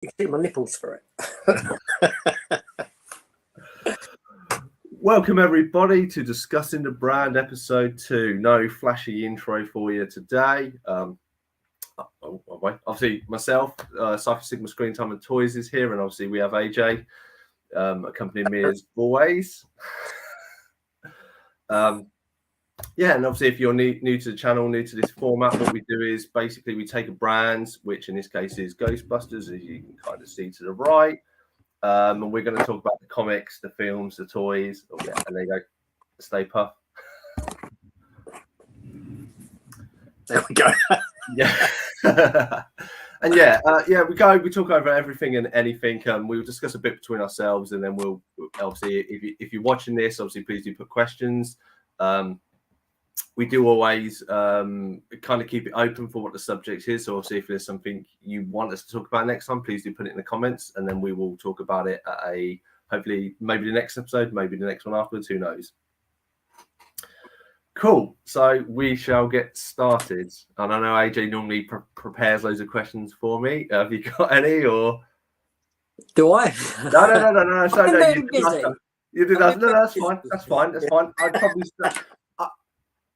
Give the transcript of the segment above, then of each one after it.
You can see my nipples for it. Welcome everybody to Discussing the Brand episode 2. No flashy intro for you today. Obviously myself, Cypher Sigma Screen Time and Toys is here, and obviously we have AJ accompanying me as always. Yeah, and obviously if you're new to the channel, new to this format, what we do is basically we take a brand, which in this case is Ghostbusters, as you can kind of see to the right. And we're going to talk about the comics, the films, the toys. Oh, yeah, and there you go, the Stay Puft. There we go. Yeah. And we talk over everything and anything. We'll discuss a bit between ourselves, and then we'll obviously, if you're watching this, obviously please do put questions. We do always kind of keep it open for what the subject is. So obviously if there's something you want us to talk about next time, please do put it in the comments, and then we will talk about it at hopefully maybe the next episode, maybe the next one afterwards, who knows. Cool. So we shall get started. And I know AJ normally prepares loads of questions for me. Have you got any, or? Do I? No. So You did that. No, that's fine. I'd probably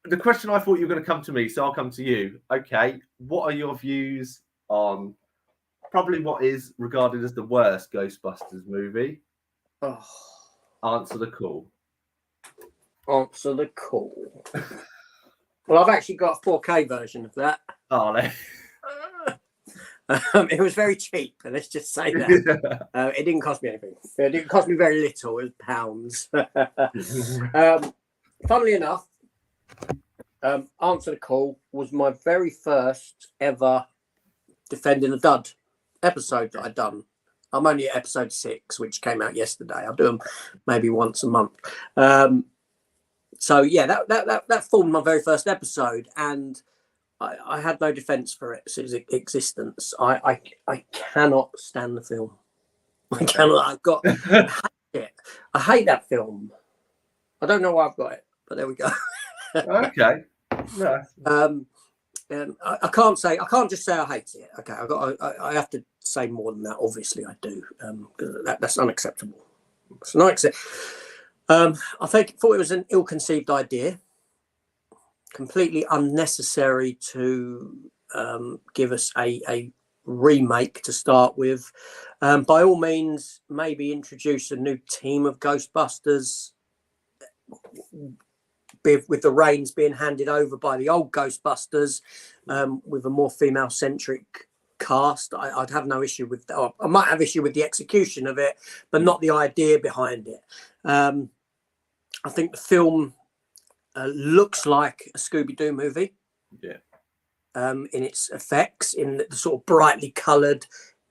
the question I thought you were going to come to me, so I'll come to you. Okay, what are your views on probably what is regarded as the worst Ghostbusters movie? Oh. Answer the call. Answer the call. Well, I've actually got a 4K version of that. Oh, no. It was very cheap, let's just say that. It didn't cost me anything. It didn't cost me very little. It was pounds. Funnily enough, Answer the Call was my very first ever Defending the Dud episode that I'd done. I'm only at episode 6, which came out yesterday. I do them maybe once a month. So yeah, that formed my very first episode, and I had no defence for it since its existence. I cannot stand the film. I cannot. I hate it. I hate that film. I don't know why I've got it, but there we go. Okay. No. I can't just say I hate it. Okay, I have to say more than that. Obviously, I do. That's unacceptable. It's not acceptable. I thought it was an ill-conceived idea, completely unnecessary to give us a remake to start with. By all means, maybe introduce a new team of Ghostbusters, with the reins being handed over by the old Ghostbusters, with a more female-centric cast. I'd have no issue with that. I might have issue with the execution of it, but not the idea behind it. I think the film looks like a Scooby-Doo movie. Yeah. In its effects, in the sort of brightly coloured,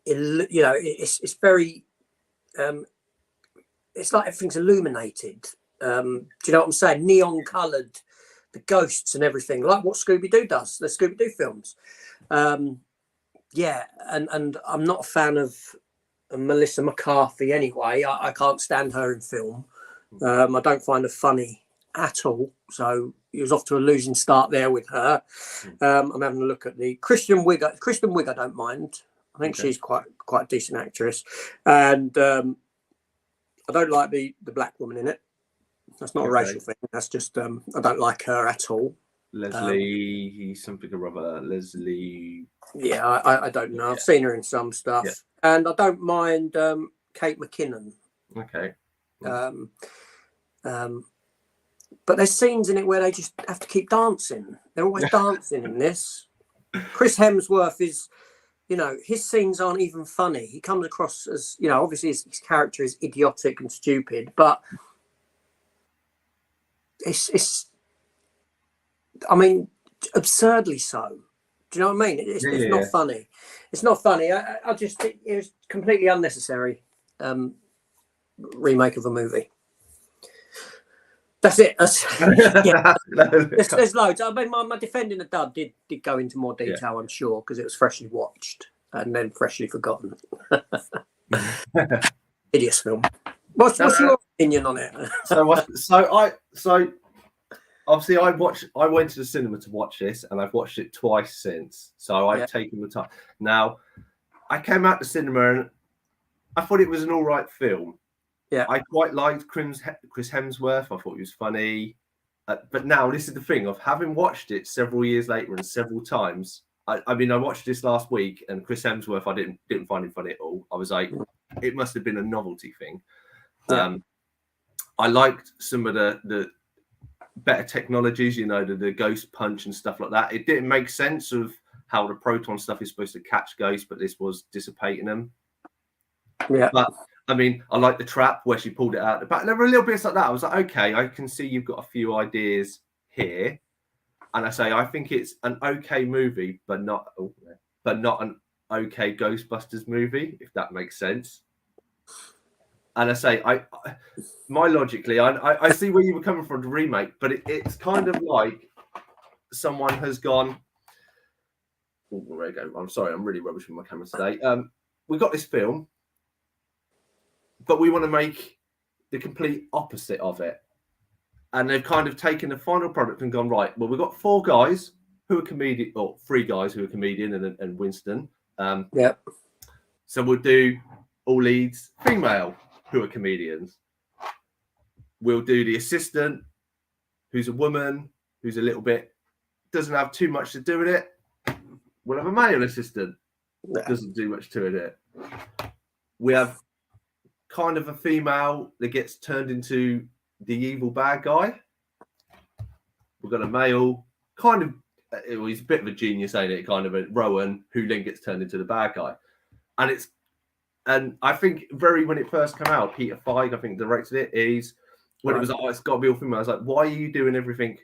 it's very, it's like everything's illuminated. Do you know what I'm saying? Neon coloured, the ghosts and everything, like what Scooby-Doo does, the Scooby-Doo films. Yeah, and I'm not a fan of Melissa McCarthy anyway. I can't stand her in film. I don't find her funny at all. So he was off to a losing start there with her. I'm having a look at the Kristen Wiig. I don't mind. I think she's quite a decent actress. And I don't like the black woman in it. That's not a racial thing. That's just I don't like her at all. Leslie, something or other. Leslie. Yeah, I don't know. I've seen her in some stuff. Yeah. And I don't mind Kate McKinnon. Okay. But there's scenes in it where they just have to keep dancing. They're always dancing in this. Chris Hemsworth is, his scenes aren't even funny. He comes across as, obviously his character is idiotic and stupid, but it's absurdly so. Do you know what I mean? It's not funny. It's not funny. I just think it was completely unnecessary remake of a movie. That's it. There's loads. I mean, my Defending the Dud did go into more detail, I'm sure, because it was freshly watched and then freshly forgotten. Hideous film. What's your opinion on it? So obviously I went to the cinema to watch this, and I've watched it twice since. So I've taken the time. Now, I came out the cinema and I thought it was an all right film. Yeah. I quite liked Chris Hemsworth. I thought he was funny. But now this is the thing of having watched it several years later and several times. I mean, I watched this last week, and Chris Hemsworth, I didn't find him funny at all. I was like, it must have been a novelty thing. Yeah. I liked some of the better technologies, the ghost punch and stuff like that. It didn't make sense of how the proton stuff is supposed to catch ghosts, but this was dissipating them. Yeah. But I mean, I like the trap where she pulled it out the back. There were little bits like that. I was like, okay, I can see you've got a few ideas here. And I think it's an okay movie, but not an okay Ghostbusters movie, if that makes sense. And my logically, I see where you were coming from the remake, but it's kind of like someone has gone. Oh, there we go. I'm sorry, I'm really rubbish with my camera today. We got this film, but we want to make the complete opposite of it. And they've kind of taken the final product and gone, right, well, we've got 4 guys who are comedian, or 3 guys who are comedian and Winston. Yeah. So we'll do all leads female who are comedians. We'll do the assistant who's a woman, who's a little bit, doesn't have too much to do with it. We'll have a male assistant, doesn't do much to it. We have kind of a female that gets turned into the evil bad guy. We've got a male, kind of, he's a bit of a genius, ain't it? Kind of a Rowan who then gets turned into the bad guy. And I think when it first came out, Peter Feig, I think, directed it. When it was like, oh, it's got to be all female. I was like, why are you doing everything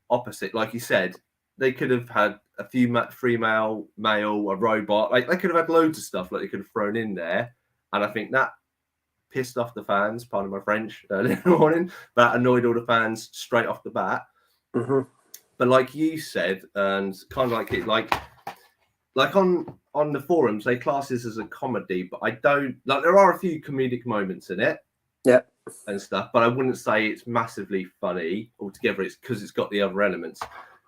opposite? Like you said, they could have had a few female, male, a robot. Like they could have had loads of stuff like they could have thrown in there. And I think that pissed off the fans, pardon my French, early in the morning. That annoyed all the fans straight off the bat. Mm-hmm. But like you said, and kind of like on the forums, they class this as a comedy, but I don't like. There are a few comedic moments in it, yeah, and stuff, but I wouldn't say it's massively funny altogether. It's because it's got the other elements.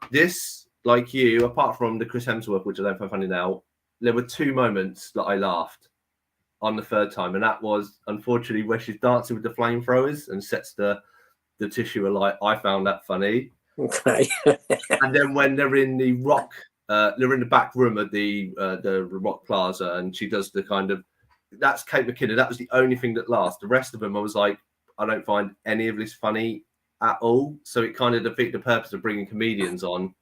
This, like you, apart from the Chris Hemsworth, which I don't find funny now, there were 2 moments that I laughed on the third time, and that was unfortunately where she's dancing with the flamethrowers and sets the tissue alight. I found that funny. Okay. And then when they're in the rock, they're in the back room at the Rock Plaza, and she does the kind of, that's Kate McKinnon. That was the only thing that laughed. The rest of them, I was like, I don't find any of this funny at all. So it kind of defeated the purpose of bringing comedians on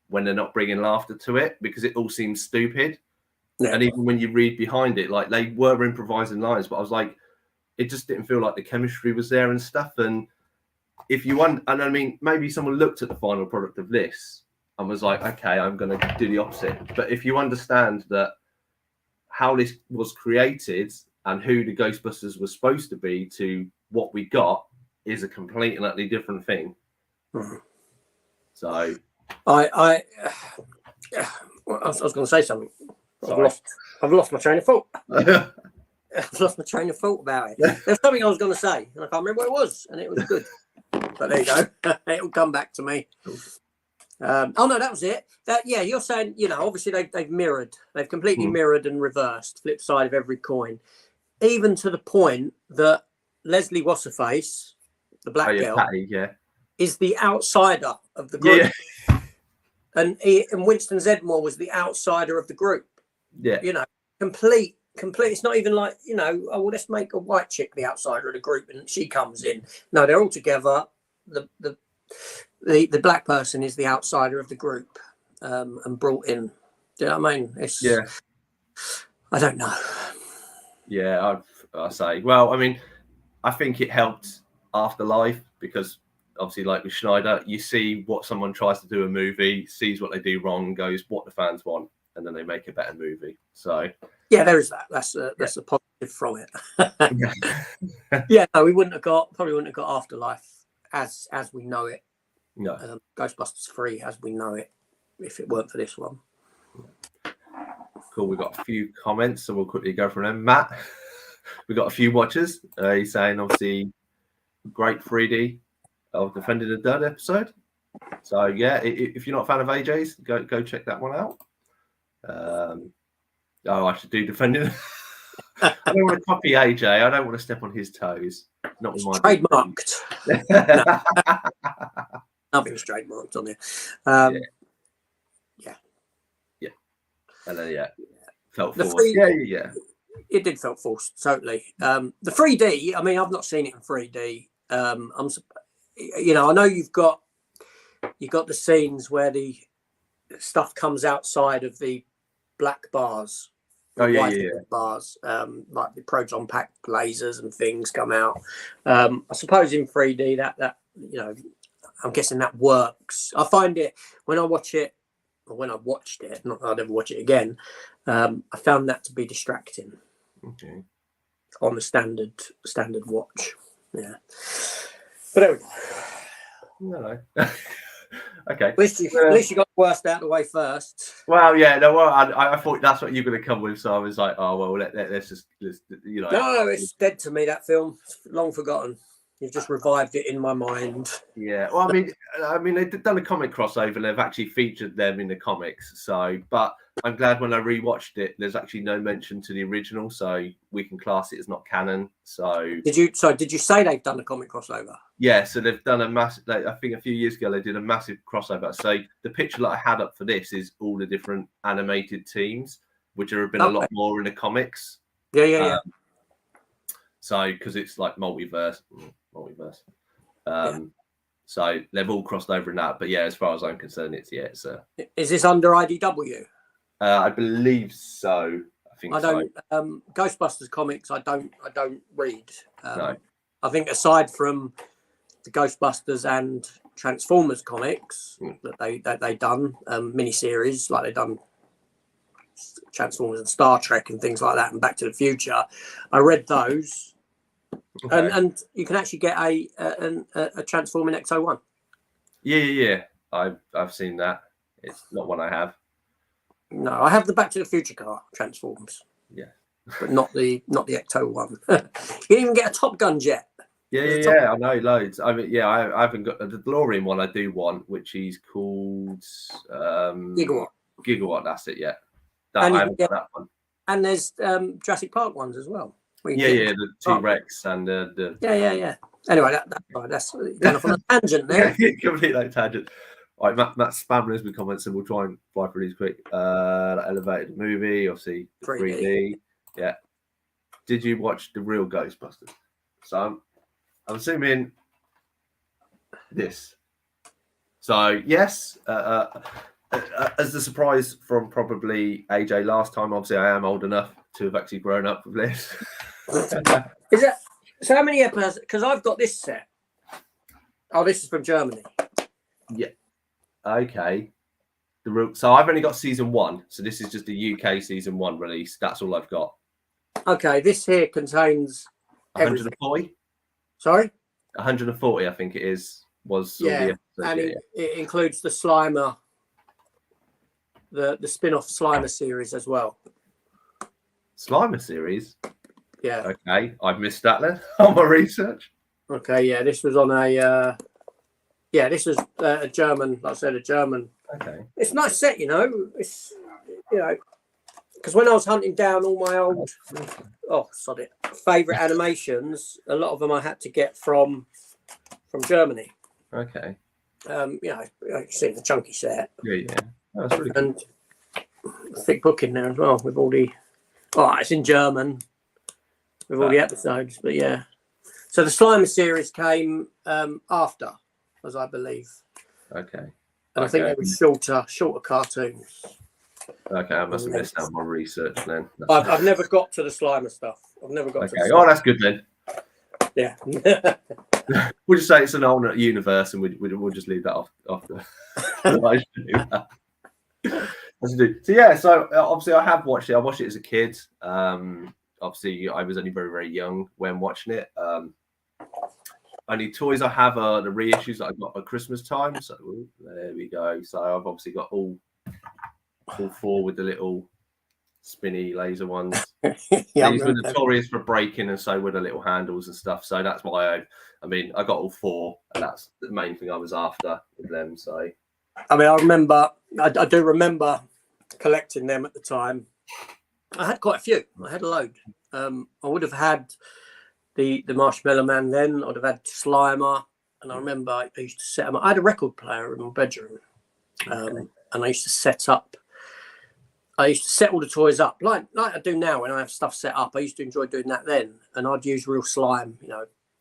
when they're not bringing laughter to it, because it all seems stupid. Yeah. And even when you read behind it, like they were improvising lines, but I was like, it just didn't feel like the chemistry was there and stuff. And if you want, and I mean, maybe someone looked at the final product of this and was like, okay, I'm going to do the opposite. But if you understand that how this was created and who the Ghostbusters was supposed to be to what we got is a completely and utterly different thing. Mm-hmm. So I was going to say something. I've lost my train of thought. I've lost my train of thought about it. There's something I was going to say, and I can't remember what it was, and it was good. But there you go. It'll come back to me. Oh no, that was it. You're saying, obviously they've mirrored, they've completely mirrored and reversed, flip side of every coin, even to the point that Leslie Wasserface, the black girl, Patty, is the outsider of the group, and Winston Zeddemore was the outsider of the group. Yeah, complete. It's not even like, oh, well, let's make a white chick the outsider of the group and she comes in. No, they're all together. The black person is the outsider of the group, and brought in. Do you know what I mean? I don't know. Yeah, I say. Well, I mean, I think it helped Afterlife because obviously, like with Schneider, you see what someone tries to do a movie, sees what they do wrong, goes what the fans want, and then they make a better movie. So yeah, there is that. That's a positive from it. Yeah, no, probably wouldn't have got Afterlife as we know it. No, Ghostbusters 3 as we know it, if it weren't for this one. Cool. We've got a few comments, so we'll quickly go from them. Matt, we've got a few watchers. He's saying obviously great 3D of Defending the Dud episode. So yeah, if you're not a fan of AJ's, go check that one out. Oh, I should do defending. I don't want to copy AJ. I don't want to step on his toes. Not with my Trademarked. Nothing's trademarked on there. Yeah. And then felt The forced. free- Yeah. It did felt forced, totally. The 3D. I mean, I've not seen it in 3D. I know you've got the scenes where the stuff comes outside of the black bars. Oh yeah. Bars, like the proton pack lasers and things come out. I suppose in 3D that I'm guessing that works. I find it when I watch it, or when I watched it, not that I'd ever watch it again. I found that to be distracting. Okay. On the standard watch, yeah. But there we go. No. Okay. At least you got the worst out of the way first. Well, yeah, no. Well, I thought that's what you were going to come with, so I was like, oh well, let's just No, it's dead to me. That film, long forgotten. You've just revived it in my mind. Yeah. Well, I mean, they've done a comic crossover, and they've actually featured them in the comics. So, but I'm glad when I rewatched it, there's actually no mention to the original, so we can class it as not canon. So, did you say they've done a comic crossover? Yeah, so they've done a massive. I think a few years ago they did a massive crossover. So the picture that I had up for this is all the different animated teams, which have been a lot more in the comics. Yeah. So because it's like multiverse. So they've all crossed over in that. But yeah, as far as I'm concerned, it's Is this under IDW? I believe so. I don't. Ghostbusters comics. I don't read. No. I think aside from the Ghostbusters and Transformers comics that they done miniseries, like they done Transformers and Star Trek and things like that, and Back to the Future. I read those, and you can actually get a Transforming X-01. Yeah. I've seen that. It's not one I have. No, I have the Back to the Future car Transforms. Yeah, but not the Ecto-1. You can even get a Top Gun jet. Yeah, I know loads. I mean, I haven't got the DeLorean one. I do want, which is called Gigawatt. That's it. Yeah, I haven't got that one. And there's Jurassic Park ones as well. The T-Rex and the. Yeah. Anyway, that's kind of on a tangent there. Complete tangent. All right, Matt spamming us with comments, and we'll try and fly through these quick. Elevated movie, obviously 3D. Yeah. Did you watch the real Ghostbusters? So I'm assuming this. So yes, as the surprise from probably AJ last time, obviously I am old enough to have actually grown up with this. Is that so? How many episodes? Because I've got this set. Oh, this is from Germany. Yeah. Okay. So I've only got season 1. So this is just a UK season 1 release. That's all I've got. Okay, this here contains 140. Sorry. 140, I think it is. And it includes the Slimer, the spin-off Slimer series as well. Slimer series. Yeah. Okay, I've missed that then on my research. Okay, yeah, this was on a. This was a German. Like I said, a German. Okay. It's a nice set, It's because when I was hunting down all my old, favorite animations, a lot of them I had to get from Germany. Okay. You see the chunky set. Yeah. Oh, that's really good. And a thick book in there as well with all the. Oh, it's in German with all the episodes, but yeah. So the Slimer series came after, as I believe. Okay. And I think they were shorter cartoons. Okay, I must have missed out my research then. I've never got to the Slimer stuff. I've never got to the Oh, that's good then. Yeah. We'll just say it's an alternate universe, and we'll just leave that off the. So obviously I have watched it. I watched it as a kid. Obviously I was only very, very young when watching it. Only toys I have are the reissues that I got at Christmas time. So there we go. So I've obviously got all 4 with the little spinny laser ones. These were notorious for breaking, and so were the little handles and stuff. So that's why I got all 4, and that's the main thing I was after with them. So I do remember collecting them at the time. I had quite a few. I had a load. I would have had the Marshmallow Man then. I'd have had Slimer, and I remember I used to set them up. I had a record player in my bedroom, and I used to set up. I used to set all the toys up like I do now when I have stuff set up. I used to enjoy doing that then, and I'd use real slime,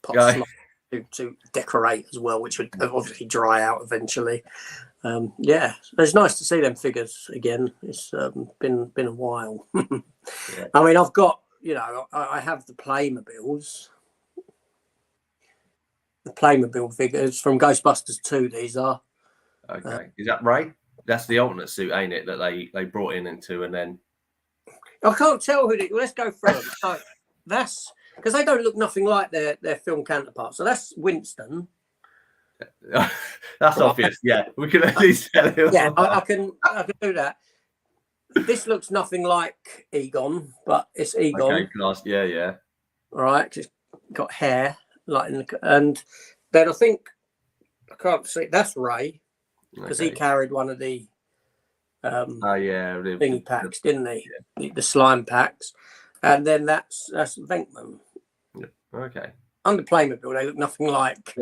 pot slime to decorate as well, which would obviously dry out eventually. It's nice to see them figures again. It's been a while. I mean, I've got I have the Playmobiles, figures from Ghostbusters 2. These are Is that Ray? That's the alternate suit, ain't it? That they brought into, and then I can't tell who. Let's go through them. So that's because they don't look nothing like their film counterparts. So that's Winston. That's obvious. Yeah, we can at least tell him. Yeah, I can do that. This looks nothing like Egon, but it's Egon. Okay, class. Yeah. All right, 'cause it's got hair and then I think I can't see. That's Ray because he carried one of the thingy packs, didn't he? Yeah. The slime packs, and then that's Venkman. Yeah. Okay. Under Playmobil, they look nothing like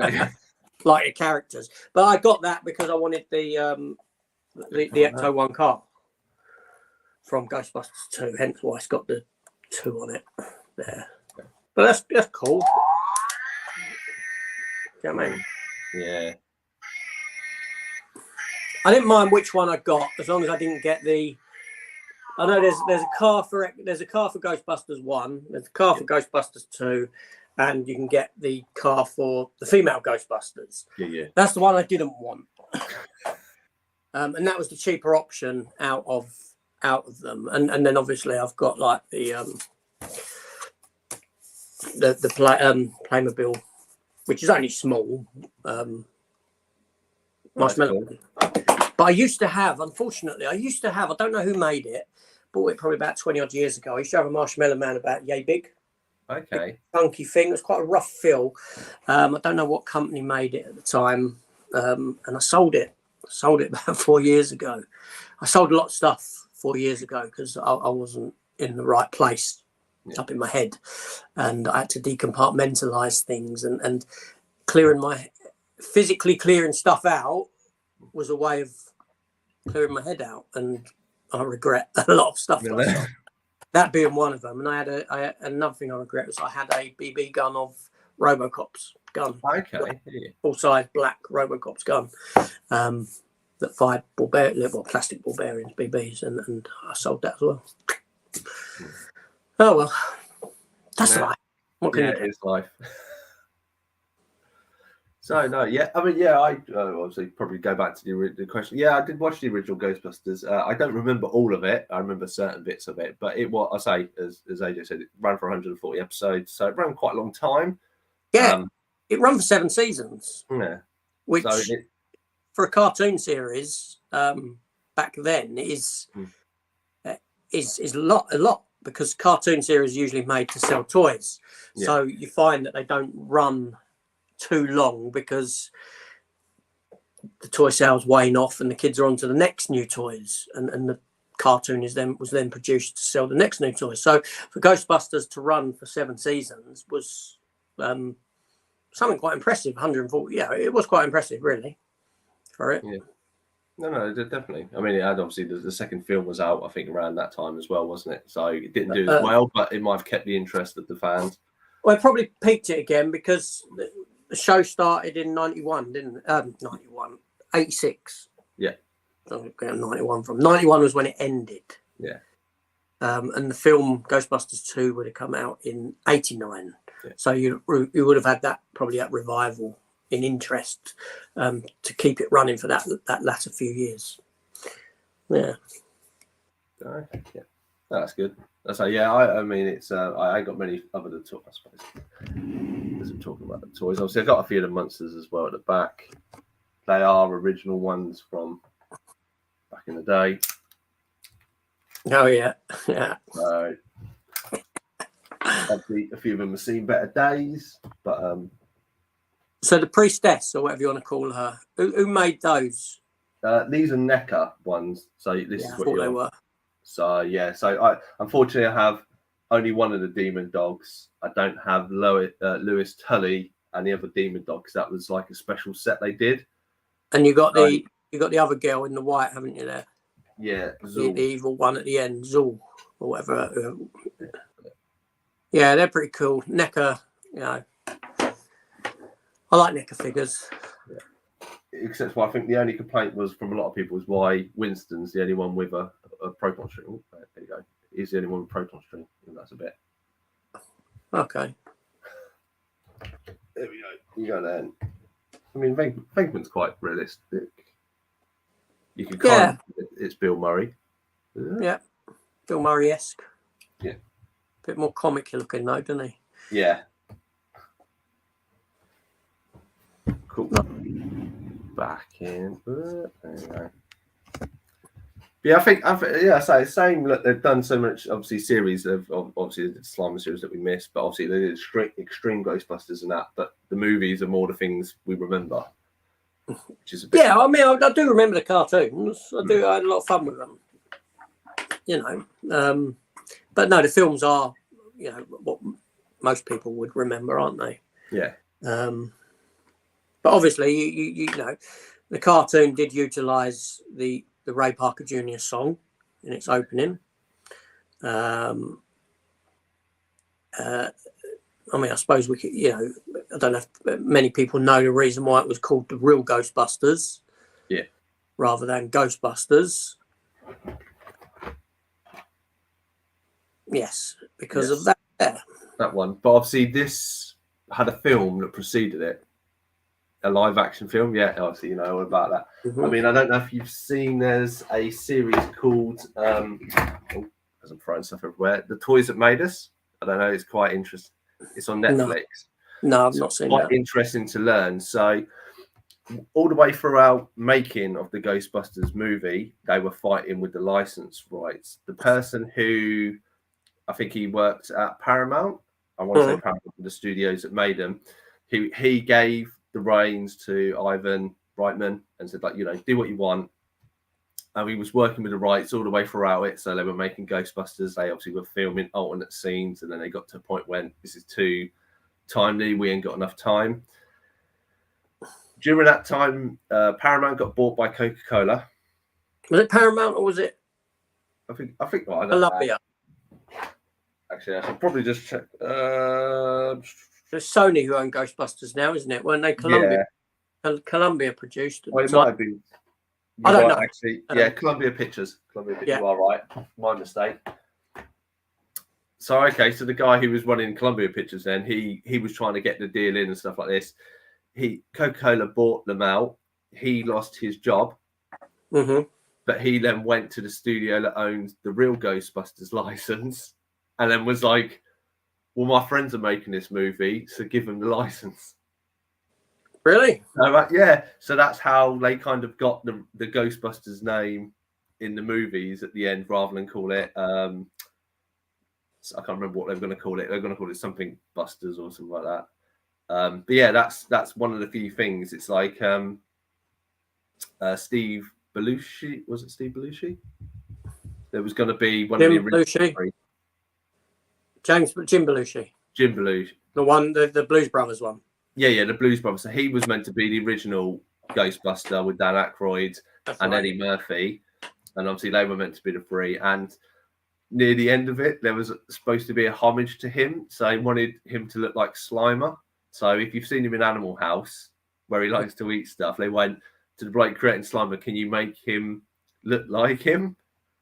like the characters, but I got that because I wanted the Ecto-1 car from Ghostbusters 2, hence why it's got the 2 on it there. But that's cool. You know what I mean? Yeah. I didn't mind which one I got as long as I didn't get the. I know there's a car for Ghostbusters 1, there's a car for Ghostbusters 2, and you can get the car for the female Ghostbusters. Yeah. That's the one I didn't want, and that was the cheaper option out of them. And then obviously I've got like the Playmobil, which is only small. Marshmallow. Cool. But I used to have, unfortunately, I don't know who made it, bought it probably about 20 odd years ago. I used to have a Marshmallow Man about yay big. Okay. Big, chunky thing. It was quite a rough fill. I don't know what company made it at the time. And I sold it. About 4 years ago. I sold a lot of stuff 4 years ago because I wasn't in the right place up in my head. And I had to decompartmentalize things and physically clearing stuff out was a way of clearing my head out, and I regret a lot of stuff. That being one of them. And I had another thing I regret was I had a BB gun of RoboCop's gun. Okay. Full size black RoboCop's gun that fired plastic ball bearings, BBs, and I sold that as well. Oh well, that's life. What can you do? It's life. So no, I mean, I obviously probably go back to the question. Yeah, I did watch the original Ghostbusters. I don't remember all of it. I remember certain bits of it, but as AJ said, it ran for 140 episodes, so it ran quite a long time. Yeah, it ran for 7 seasons. Yeah, which for a cartoon series back then is a lot because cartoon series are usually made to sell toys. Yeah. So you find that they don't run too long because the toy sales wane off and the kids are on to the next new toys, and the cartoon was then produced to sell the next new toys. So for Ghostbusters to run for 7 seasons was something quite impressive. 140, it was quite impressive really for it. Yeah. No, definitely. I mean, it had obviously the second film was out, I think, around that time as well, wasn't it? So it didn't do as well, but it might have kept the interest of the fans. Well, it probably peaked it again because the show started in 91, didn't it? 86. Yeah. So 91 from 91 was when it ended. Yeah. And the film Ghostbusters 2 would have come out in 89. Yeah. So you would have had that revival in interest to keep it running for that latter few years. Yeah. Okay. Yeah. That's good. I mean, it's I ain't got many other than talk, I suppose. As I'm talking about the toys, obviously I've got a few of the monsters as well at the back. They are original ones from back in the day. Oh yeah. So obviously a few of them have seen better days, but So the priestess, or whatever you want to call her, who made those? These are NECA ones. So this is what they were. So yeah, so I unfortunately I have only one of the demon dogs. I don't have Lewis Tully and the other demon dog because that was like a special set they did. And you got the other girl in the white, haven't you? There, Yeah, the evil one at the end, Zul or whatever. Yeah, they're pretty cool. NECA, you know, I like NECA figures. Except for I think the only complaint was from a lot of people was why Winston's the only one with a proton string. Oh, there you go. He's the only one with proton string. And that's a bit. Okay. There we go. You go then. I mean, Venkman's quite realistic. You can kind of, it's Bill Murray. Yeah. Bill Murray-esque. Yeah. Bit more comic looking though, doesn't he? Yeah. Cool. Back in. There you go. Yeah, I think so same. Look, they've done so much, obviously, series of obviously the Slimer series that we missed, but obviously they did Extreme Ghostbusters and that. But the movies are more the things we remember, which is a bit. Yeah, I mean, I do remember the cartoons. I had a lot of fun with them. You know, but no, the films are, you know, what most people would remember, aren't they? Yeah. But obviously, you know, the cartoon did utilise the Ray Parker Jr. song in its opening. I mean, I suppose we could, you know, I don't know if many people know the reason why it was called the Real Ghostbusters. Yeah. Rather than Ghostbusters. Yes, because of that. Yeah. That one. But obviously, this had a film that preceded it. A live action film, yeah, obviously you know all about that. Mm-hmm. I mean, I don't know if you've seen. There's a series called as I'm throwing stuff everywhere, The Toys That Made Us. I don't know. It's quite interesting. It's on Netflix. No, I've not seen that. Quite interesting to learn. So, all the way throughout making of the Ghostbusters movie, they were fighting with the license rights. The person who, I think he worked at Paramount. I want to say Paramount, the studios that made them. He gave the reins to Ivan Reitman and said, like, you know, do what you want. And he was working with the rights all the way throughout it. So they were making Ghostbusters. They obviously were filming alternate scenes. And then they got to a point when this is too timely. We ain't got enough time. During that time, Paramount got bought by Coca-Cola. Was it Paramount or was it? I think. Well, I don't Columbia. know. Actually, I should probably just check. It's Sony who own Ghostbusters now, isn't it? Weren't they Columbia? Yeah. Columbia produced it. Well, it might have been. I don't know. Actually, yeah, Columbia Pictures. You are right. My mistake. So okay, so the guy who was running Columbia Pictures then he was trying to get the deal in and stuff like this. Coca-Cola bought them out. He lost his job, but he then went to the studio that owns the Real Ghostbusters license, and then was like, well, my friends are making this movie, so give them the license. Really? Yeah. So that's how they kind of got the Ghostbusters name in the movies at the end, rather than call it. I can't remember what they were going to call it. They're going to call it something Busters or something like that. But yeah, that's one of the few things. It's like Steve Belushi. Was it Steve Belushi? There was going to be one Jim of the original Belushi. Jim Belushi. Jim Belushi. The one, the Blues Brothers one. Yeah, the Blues Brothers. So he was meant to be the original Ghostbuster with Dan Aykroyd and Eddie Murphy. And obviously they were meant to be the three. And near the end of it, there was supposed to be a homage to him. So they wanted him to look like Slimer. So if you've seen him in Animal House, where he likes to eat stuff, they went to the bloke creating Slimer, can you make him look like him?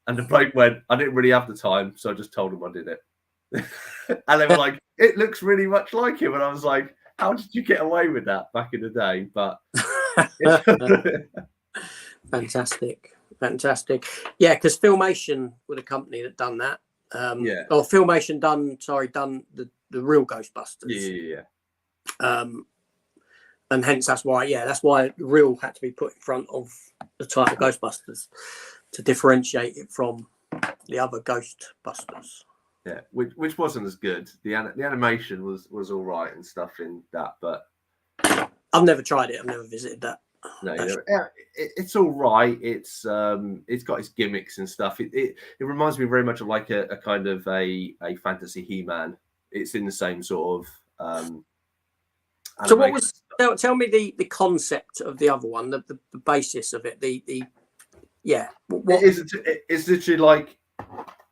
And the bloke went, I didn't really have the time, so I just told him I did it. And they were like, it looks really much like him. And I was like, how did you get away with that back in the day? But fantastic. Yeah, because Filmation were the company that done that. Or Filmation done the Real Ghostbusters. Yeah. And hence that's why Real had to be put in front of the title Ghostbusters to differentiate it from the other Ghostbusters. Yeah, which wasn't as good. The animation was all right and stuff in that, but I've never tried it. I've never visited that. No, yeah, it's all right. It's got its gimmicks and stuff. It reminds me very much of like a kind of a fantasy He-Man. It's in the same sort of So what animation. was? Tell me the concept of the other one, the basis of it. What It's literally like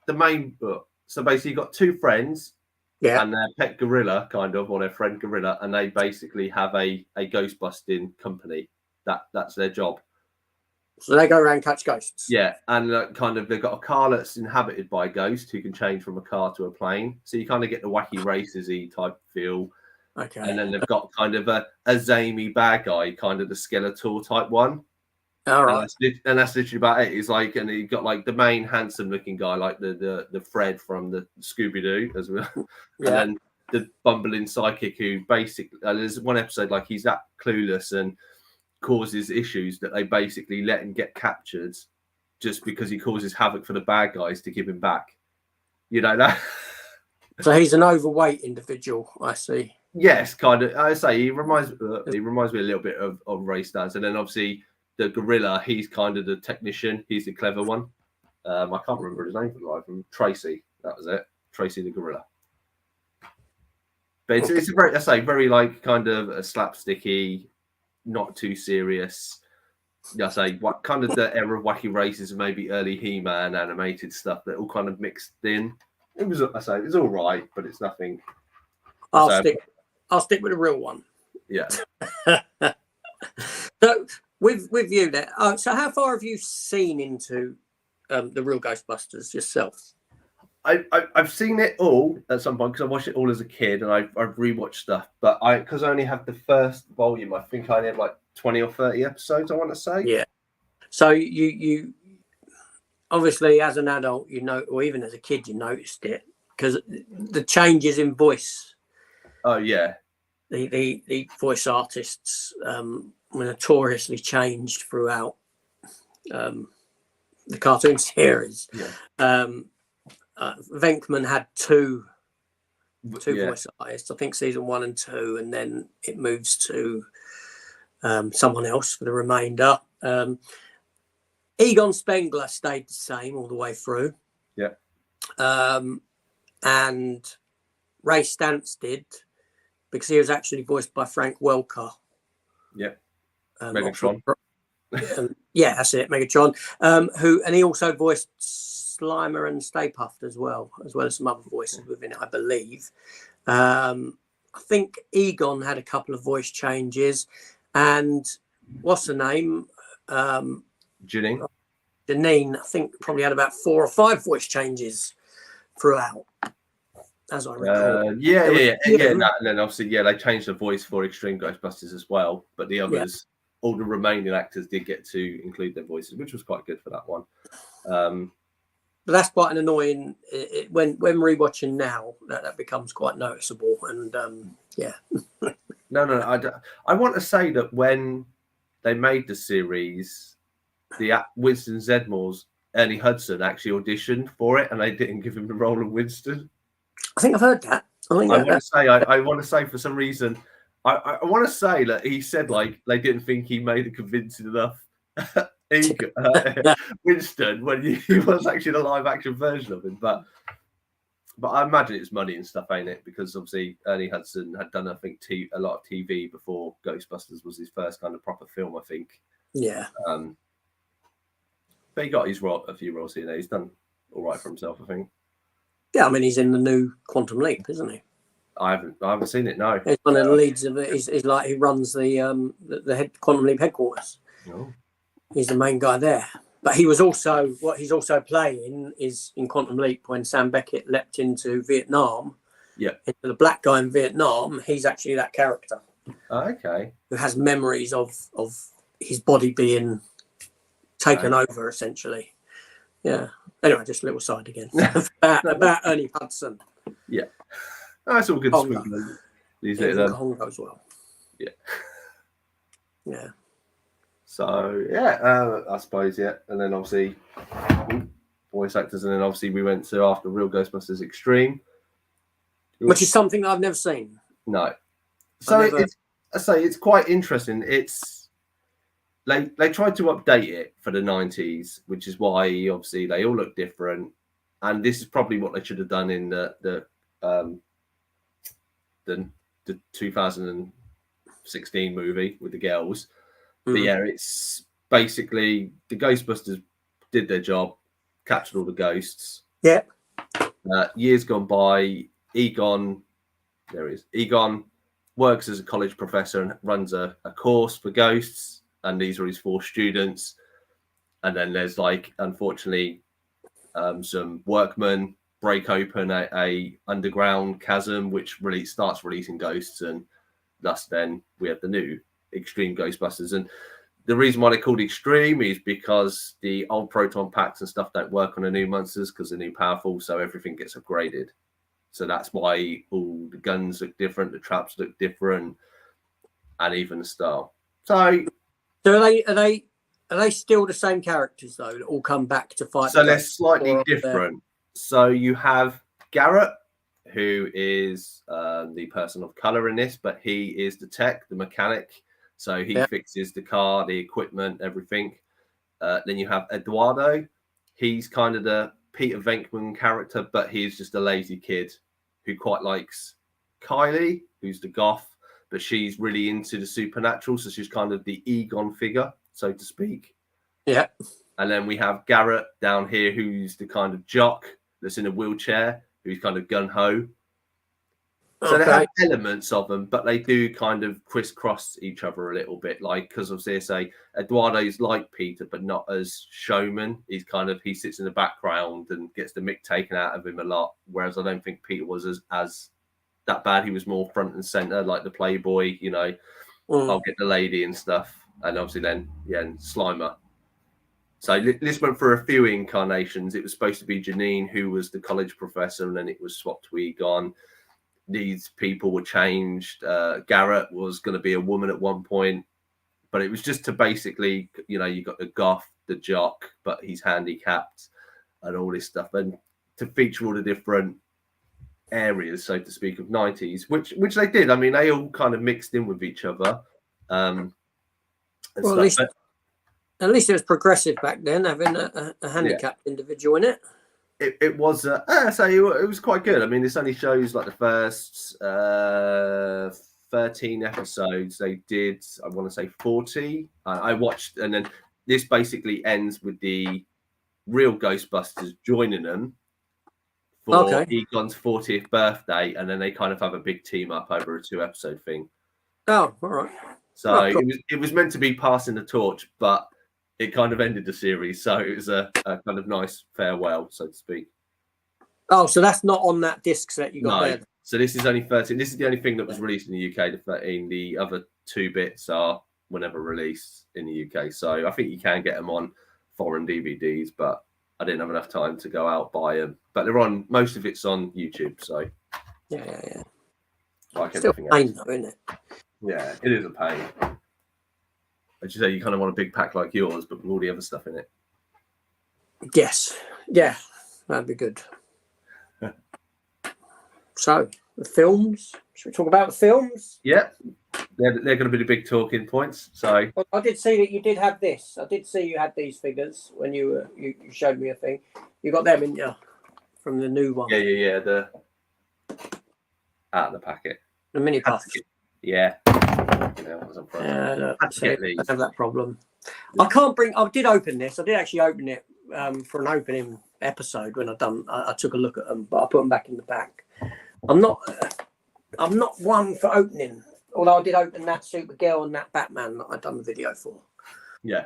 the main book. So basically, you've got two friends, yeah. and their pet gorilla, kind of, or their friend gorilla, and they basically have a ghost busting company. That's their job. So they go around catch ghosts. Yeah, and kind of they've got a car that's inhabited by ghosts who can change from a car to a plane. So you kind of get the wacky races-y type feel. Okay. And then they've got kind of a zany bad guy, kind of the Skeletor type one. All right. And that's literally about it. He's like, and you've got like the main handsome looking guy, like the Fred from the Scooby Doo as well. Yeah. And then the bumbling psychic who basically there's one episode like he's that clueless and causes issues that they basically let him get captured just because he causes havoc for the bad guys to give him back. You know that. So he's an overweight individual. I see. Yes, kind of. I say he reminds me a little bit of Ray Stantz, and then obviously the gorilla. He's kind of the technician. He's the clever one. I can't remember his name for the life of him. Tracy. That was it. Tracy the gorilla. But it's a very like kind of a slapsticky, not too serious. I say what kind of the era of wacky races and maybe early He-Man animated stuff that all kind of mixed in. It was all right, but it's nothing. I'll stick with the real one. Yeah. So with you there. So how far have you seen into the real Ghostbusters yourself? I've seen it all at some point because I watched it all as a kid and I've rewatched stuff. But because I only have the first volume, I think I only have like 20 or 30 episodes. I want to say. Yeah. So you obviously as an adult, or even as a kid, you noticed it because the changes in voice. Oh yeah. The voice artists were notoriously changed throughout the cartoon series. Yeah. Venkman had two voice artists, I think season 1 and 2, and then it moves to someone else for the remainder. Egon Spengler stayed the same all the way through. Yeah. And Ray Stantz did, because he was actually voiced by Frank Welker. Yeah. Megatron. Yeah, that's it, Megatron. And he also voiced Slimer and Stay Puft as well as some other voices within it, I believe. I think Egon had a couple of voice changes, and what's her name? Janine, I think probably had about 4 or 5 voice changes throughout, as I recall. Yeah. And then obviously, they changed the voice for Extreme Ghostbusters as well, but the others, all the remaining actors did get to include their voices, which was quite good for that one. But that's quite an annoying. When rewatching now, that becomes quite noticeable. And No. I want to say that when they made the series, the Winston Zedmore's Ernie Hudson actually auditioned for it, and they didn't give him the role of Winston. I think I've heard that. I want to say for some reason, I want to say that he said like they didn't think he made a convincing enough Winston when he was actually the live action version of him, but I imagine it's money and stuff, ain't it? Because obviously Ernie Hudson had done, I think, a lot of TV before Ghostbusters was his first kind of proper film, I think. Yeah. But he got a few roles here. He's done all right for himself, I think. Yeah, I mean he's in the new Quantum Leap, isn't he? I haven't seen it. No. He's one of the leads of it. He's like he runs the head Quantum Leap headquarters. Oh. He's the main guy there. But he's also playing is in Quantum Leap when Sam Beckett leapt into Vietnam. Yeah. Into the black guy in Vietnam, he's actually that character. Okay. Who has memories of his body being taken over, essentially. Yeah. Anyway, just a little side again about Ernie Hudson. Yeah. Oh, that's all good. These Congo as well. Yeah. Yeah. So I suppose and then obviously voice actors, and then obviously we went to after Real Ghostbusters Extreme, which is something that I've never seen. No, so it's quite interesting. It's they tried to update it for the 90s, which is why obviously they all look different. And this is probably what they should have done in the 2016 movie with the girls. But yeah, it's basically the Ghostbusters did their job, captured all the ghosts. Yeah. Years gone by, Egon works as a college professor and runs a course for ghosts, and these are his 4 students. And then there's like, unfortunately, some workmen break open a underground chasm, which really starts releasing ghosts, and thus then we have the new Extreme Ghostbusters. And the reason why they're called Extreme is because the old proton packs and stuff don't work on the new monsters because they're new powerful, so everything gets upgraded. So that's why all the guns look different, the traps look different, and even the style. So are they still the same characters though that all come back to fight? So they're slightly different. So you have Garrett, who is the person of color in this, but he is the tech, the mechanic. So he fixes the car, the equipment, everything. Then you have Eduardo. He's kind of the Peter Venkman character, but he's just a lazy kid who quite likes Kylie, who's the goth, but she's really into the supernatural. So she's kind of the Egon figure, so to speak. Yeah. And then we have Garrett down here, who's the kind of jock that's in a wheelchair, who's kind of gun-ho. So they have elements of them, but they do kind of crisscross each other a little bit. Like, because obviously, I say Eduardo's like Peter, but not as showman. He sits in the background and gets the mick taken out of him a lot. Whereas I don't think Peter was as that bad. He was more front and center, like the playboy, I'll get the lady and stuff. And obviously then, and Slimer. So this went for a few incarnations. It was supposed to be Janine, who was the college professor, and then it was swapped to Egon. These people were changed. Garrett was going to be a woman at one point, but it was just to basically, you got the goth, the jock, but he's handicapped and all this stuff, and to feature all the different areas, so to speak, of 90s, which they did. I mean, they all kind of mixed in with each other. Well, at least it was progressive back then, having a handicapped individual in it. It was, so it was quite good. I mean, this only shows like the first 13 episodes. They did, I want to say 40. I watched, and then this basically ends with the real Ghostbusters joining them for Egon's 40th birthday, and then they kind of have a big team up over a 2-episode thing. Oh, all right. So cool. It was meant to be passing the torch, but it kind of ended the series, so it was a kind of nice farewell, so to speak. Oh, so that's not on that disc set you got there? So this is only 13. This is the only thing that was released in the UK, the 13. The other 2 bits are whenever released in the UK. So I think you can get them on foreign DVDs, but I didn't have enough time to go out buy them. But they're on, most of it's on YouTube, so. Yeah. Like still pain though, isn't it? Yeah, it is a pain. As you say, you kind of want a big pack like yours, but with all the other stuff in it. Yes. Yeah, that'd be good. So, the films. Should we talk about the films? Yeah. They're going to be the big talking points. So well, I did see that you did have this. I did see you had these figures when you showed me a thing. You got them, didn't you? From the new one. Yeah. The out of the packet. The mini puffs. Yeah. I don't have that problem. I can't bring. I did open this. I did actually open it for an opening episode when I took a look at them, but I put them back in the back. I'm not one for opening. Although I did open that Supergirl and that Batman that I'd done the video for. Yeah.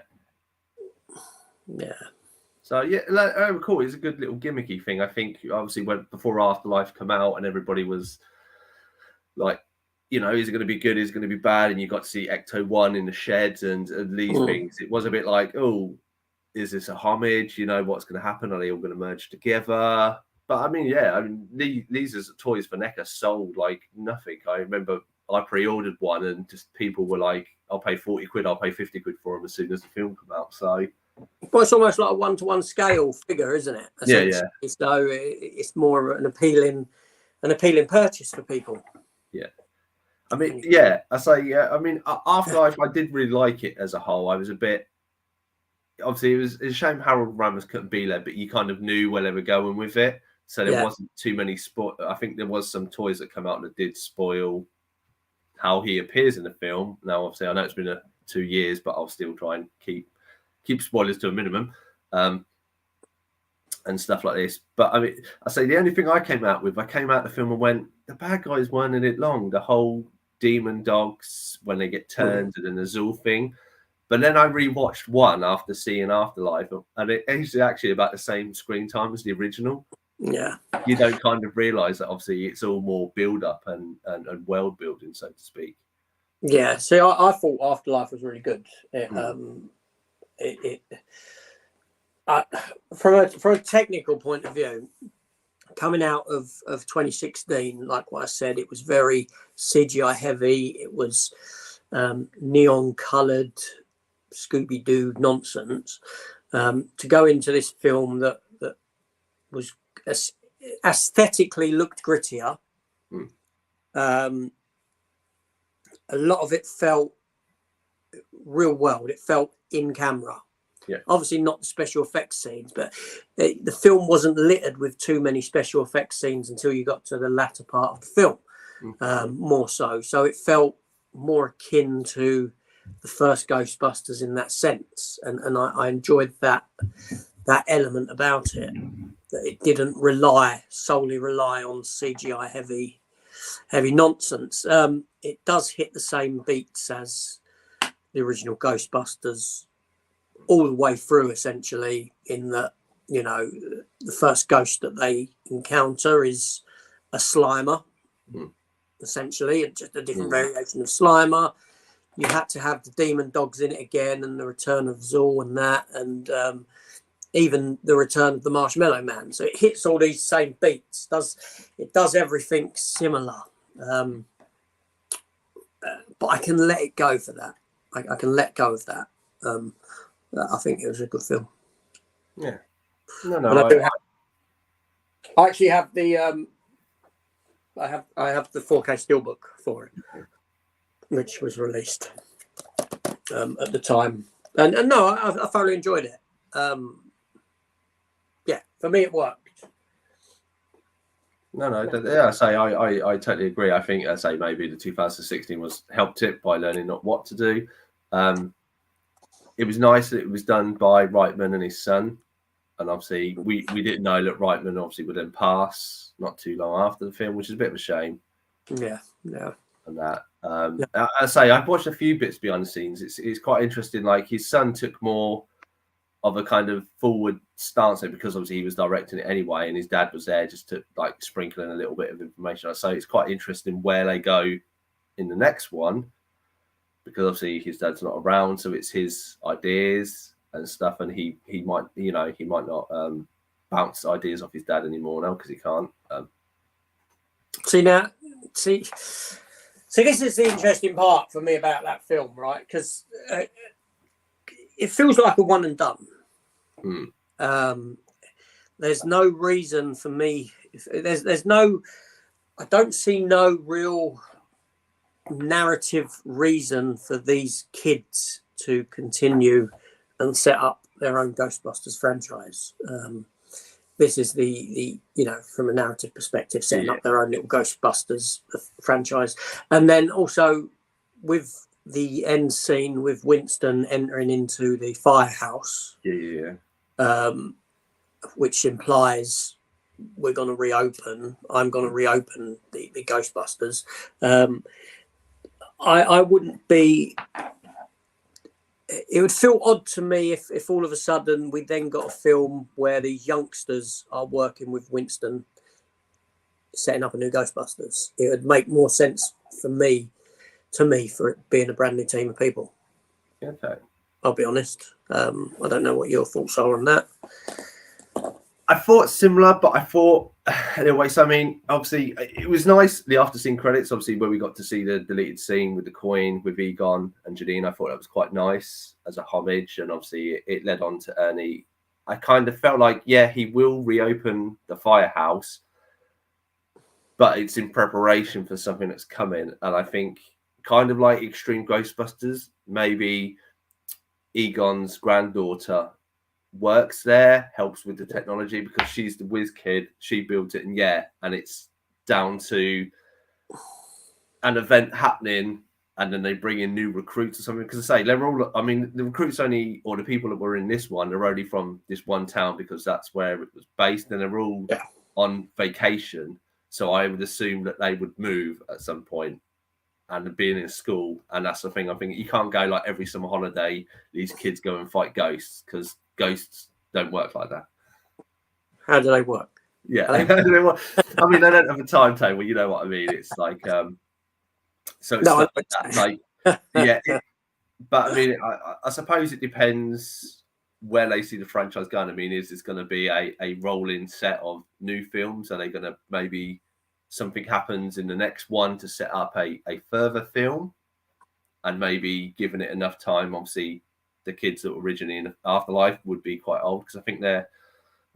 Yeah. So yeah, I recall it's a good little gimmicky thing. I think obviously when before Afterlife come out and everybody was like, is it going to be good? Is it going to be bad? And you got to see Ecto-1 in the sheds and these things. It was a bit like, oh, is this a homage? What's going to happen? Are they all going to merge together? But I mean, these as toys for NECA sold like nothing. I remember I pre-ordered one and just people were like, I'll pay 40 quid, I'll pay 50 quid for them as soon as the film comes out. So, well, it's almost like a 1-to-1 scale figure, isn't it? Yeah. So it's more of an appealing purchase for people. Yeah. I mean, yeah, I say, yeah. I mean, Afterlife, I did really like it as a whole. I was a bit, obviously, it's a shame Harold Ramis couldn't be there, but you kind of knew where they were going with it. So there wasn't too many I think there was some toys that come out that did spoil how he appears in the film. Now, obviously, I know it's been 2 years, but I'll still try and keep spoilers to a minimum. And stuff like this. But I mean, I say the only thing I came out the film and went, the bad guys weren't in it long. The whole demon dogs when they get turned and then the Zool thing. But then I rewatched one after seeing Afterlife, and it's actually about the same screen time as the original. Yeah, you don't kind of realise that obviously it's all more build up and world building, so to speak. Yeah, see, I thought Afterlife was really good. From a technical point of view, coming out of 2016, like what I said, it was very CGI heavy. It was neon coloured Scooby-Doo nonsense. To go into this film that was aesthetically looked grittier. A lot of it felt real world. It felt in camera. Yeah. Obviously not the special effects scenes, but the film wasn't littered with too many special effects scenes until you got to the latter part of the film, more so. So it felt more akin to the first Ghostbusters in that sense. And I enjoyed that element about it, that it didn't solely rely on CGI heavy nonsense. It does hit the same beats as the original Ghostbusters all the way through, essentially, in that, you know, the first ghost that they encounter is a Slimer, essentially, and just a different variation of Slimer. You had to have the demon dogs in it again, and the return of Zool and that, and even the return of the Marshmallow Man. So it hits all these same beats. It does everything similar. But I can let it go for that. I can let go of that. I think it was a good film. Yeah. No. I actually have the I have the 4K steelbook for it, which was released at the time, and no, I thoroughly enjoyed it. Yeah, for me it worked. No. Yeah, I totally agree. I think maybe the 2016 helped it by learning not what to do. It was nice that it was done by Reitman and his son, and obviously we didn't know that Reitman obviously would then pass not too long after the film, which is a bit of a shame. Yeah. And that I've watched a few bits behind the scenes. It's quite interesting. Like his son took more of a kind of forward stance because obviously he was directing it anyway, and his dad was there just to like sprinkle in a little bit of information. So it's quite interesting where they go in the next one, because obviously his dad's not around, so it's his ideas and stuff, and he might not bounce ideas off his dad anymore now because he can't. See, this is the interesting part for me about that film, right? Because it feels like a one and done. There's no reason for me. I don't see no real narrative reason for these kids to continue and set up their own Ghostbusters franchise. This is the from a narrative perspective, setting up their own little Ghostbusters franchise. And then also with the end scene with Winston entering into the firehouse, which implies we're going to reopen. I'm going to reopen the Ghostbusters. I wouldn't be. It would feel odd to me if all of a sudden we then got a film where the youngsters are working with Winston, setting up a new Ghostbusters. It would make more sense for me for it being a brand new team of people. Okay. I'll be honest. I don't know what your thoughts are on that. I thought similar, but I thought anyway. So I mean, obviously, it was nice the after scene credits. Obviously, where we got to see the deleted scene with the coin with Egon and Janine. I thought that was quite nice as a homage, and obviously, it led on to Ernie. I kind of felt like, he will reopen the firehouse, but it's in preparation for something that's coming. And I think kind of like Extreme Ghostbusters, maybe Egon's granddaughter works there, helps with the technology because she's the whiz kid. She builds it, and it's down to an event happening, and then they bring in new recruits or something. Because I say they're all, I mean, the recruits only, or the people that were in this one, they're only from this one town because that's where it was based, and they're all on vacation. So I would assume that they would move at some point and being in school. And that's the thing. I think you can't go like every summer holiday, these kids go and fight ghosts, because ghosts don't work like that. How do they work? Yeah. I mean, they don't have a timetable. You know what I mean? It's like, so it's No, like that. Like, yeah. But I mean, I suppose it depends where they see the franchise going. I mean, is this going to be a rolling set of new films? Are they going to maybe something happens in the next one to set up a further film, and maybe giving it enough time? Obviously, the kids that were originally in Afterlife would be quite old, because I think I'm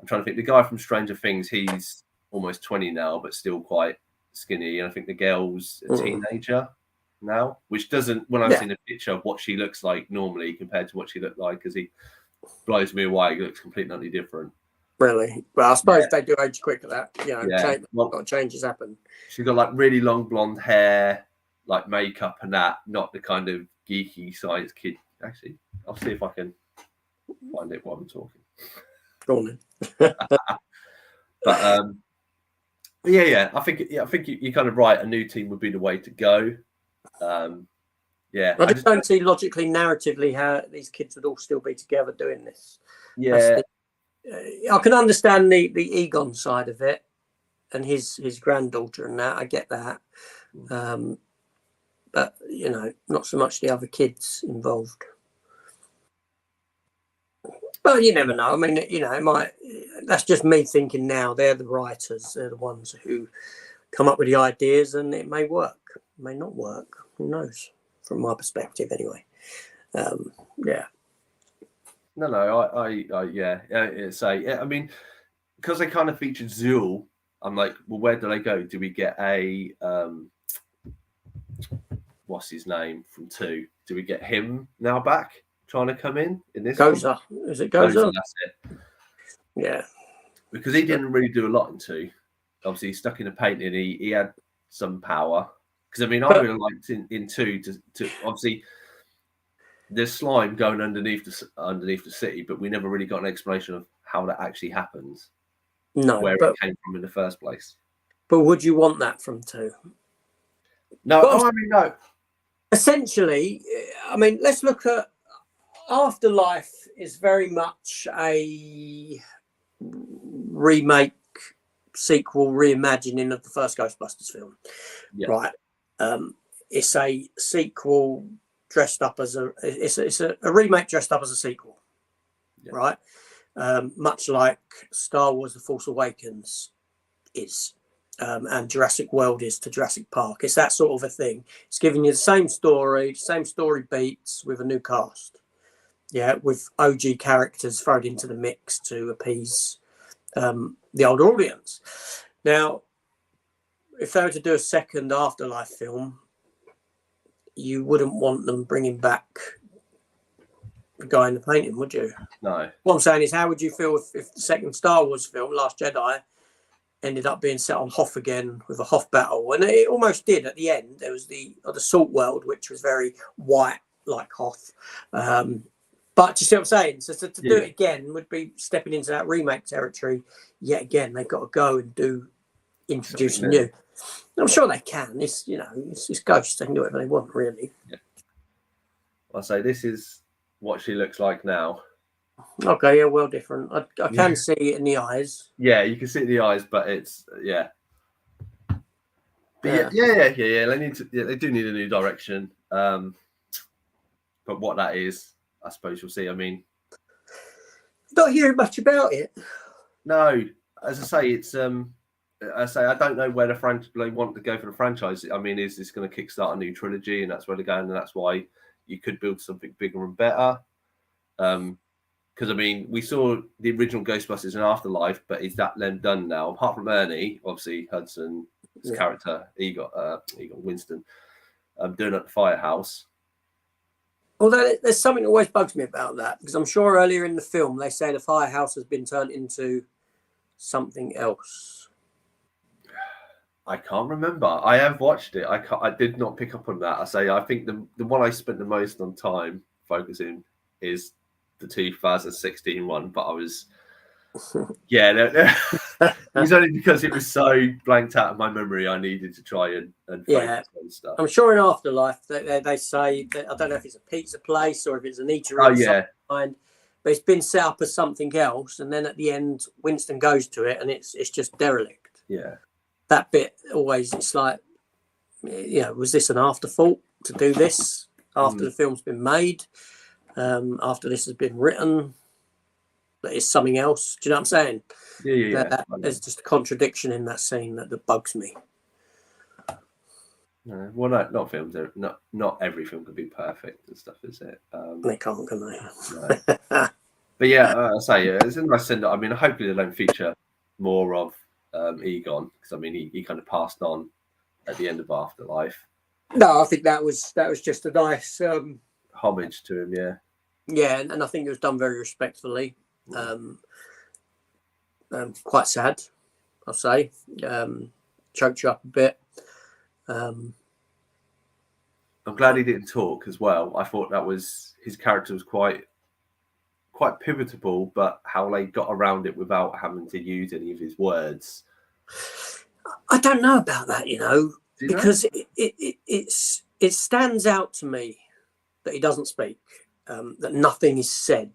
trying to think, the guy from Stranger Things, he's almost 20 now, but still quite skinny. And I think the girl's a teenager now, which doesn't, when I've seen a picture of what she looks like normally compared to what she looked like, because he blows me away. He looks completely different. Really? Well, I suppose they do age quicker. That, you know, changes happen. She's got like really long blonde hair, like makeup and that, not the kind of geeky science kid. Actually, I'll see if I can find it while I'm talking. Go on then. But I think you're kind of right. A new team would be the way to go. I just don't see logically, narratively, how these kids would all still be together doing this. Yeah. I can understand the Egon side of it and his granddaughter and that. I get that. But, you know, not so much the other kids involved. But you never know. I mean, you know, that's just me thinking now. They're the writers. They're the ones who come up with the ideas, and it may work. It may not work. Who knows? From my perspective, anyway. Yeah. No, I mean, because they kind of featured Zuul, I'm like, well, where do they go? Do we get a what's his name from 2? Do we get him now back trying to come in this? Gozer. Is it Gozer? That's it. Yeah. Because he didn't really do a lot in 2. Obviously, he's stuck in a painting. He had some power. Because I mean, I really liked in 2 to obviously. There's slime going underneath the city, but we never really got an explanation of how that actually happens. No, where it came from in the first place. But would you want that from 2? No, I mean, no. Essentially, I mean, let's look at Afterlife. Is very much a remake, sequel, reimagining of the first Ghostbusters film, right? It's a sequel dressed up as it's a remake dressed up as a sequel, right? Much like Star Wars: The Force Awakens is, and Jurassic World is to Jurassic Park. It's that sort of a thing. It's giving you the same story beats with a new cast, with OG characters thrown into the mix to appease the older audience. Now, if they were to do a second Afterlife film, you wouldn't want them bringing back the guy in the painting, would you? No. What I'm saying is, how would you feel if the second Star Wars film, Last Jedi, ended up being set on Hoth again with a Hoth battle? And it almost did at the end. There was the Salt World, which was very white, like Hoth. But you see what I'm saying? So to do it again would be stepping into that remake territory. Yet again, they've got to go and introduce new. I'm sure they can. It's Ghosts. They can do whatever they want, really. Yeah. I'll say this is what she looks like now. Okay, yeah, well different. I can see it in the eyes. Yeah, you can see it in the eyes, but it's But yeah. They do need a new direction. But what that is, I suppose you'll see. I mean, not hearing much about it. No, as I say, it's I don't know where they want to go for the franchise. I mean, is this going to kickstart a new trilogy, and that's where they're going, and that's why you could build something bigger and better. Because I mean, we saw the original Ghostbusters in Afterlife, but is that then done now? Apart from Ernie, obviously Hudson his character Egon Winston doing at the firehouse. Although there's something that always bugs me about that, because I'm sure earlier in the film they say the firehouse has been turned into something else. I can't remember. I have watched it. I did not pick up on that. I think the one I spent the most on time focusing is the 2016 one, but I was it was only because it was so blanked out of my memory. I needed to try and focus on stuff. I'm sure in Afterlife they say that, I don't know if it's a pizza place or if it's an eatery. Oh yeah, kind, but it's been set up as something else, and then at the end, Winston goes to it, and it's just derelict. Yeah, that bit always. It's like, was this an afterthought to do this after the film's been made? After this has been written, that is something else. Do you know what I'm saying? Yeah. There's just a contradiction in that scene that bugs me. No, well, not films. Not every film can be perfect and stuff, is it? They can't, can they? No. But yeah, I say it's a nice send. I mean, hopefully they don't feature more of Egon, because I mean he kind of passed on at the end of Afterlife. No, I think that was just a nice homage to him. Yeah. Yeah, and I think it was done very respectfully. Quite sad, I'll say. Choked you up a bit. I'm glad he didn't talk as well. I thought that was his character was quite pivotal, but how they got around it without having to use any of his words. I don't know about that, because it stands out to me that he doesn't speak, that nothing is said.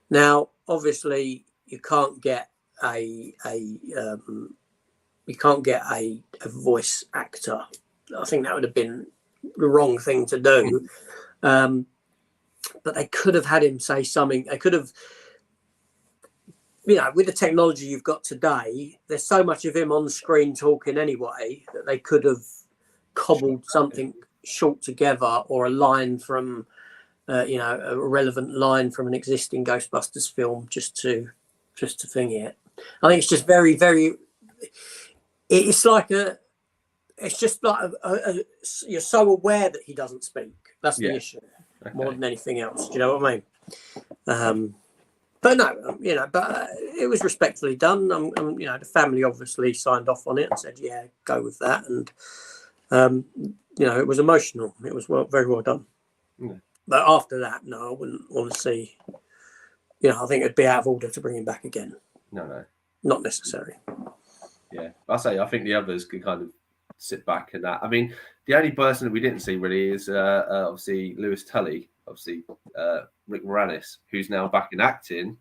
Now, obviously, you can't get a voice actor. I think that would have been the wrong thing to do. But they could have had him say something. They could have, with the technology you've got today, there's so much of him on the screen talking anyway that they could have cobbled something short together, or a line from, a relevant line from an existing Ghostbusters film just to thing it. I think it's just very, very. It's like it's just like you're so aware that he doesn't speak. That's the issue, more than anything else. Do you know what I mean? But no, but it was respectfully done. The family obviously signed off on it and said, "Yeah, go with that." And it was emotional. It was very well done. Yeah. But after that, no, I wouldn't want to see. I think it'd be out of order to bring him back again. No, not necessary. Yeah, I think the others can kind of sit back and that. I mean, the only person that we didn't see really is obviously Lewis Tully, obviously Rick Moranis, who's now back in acting.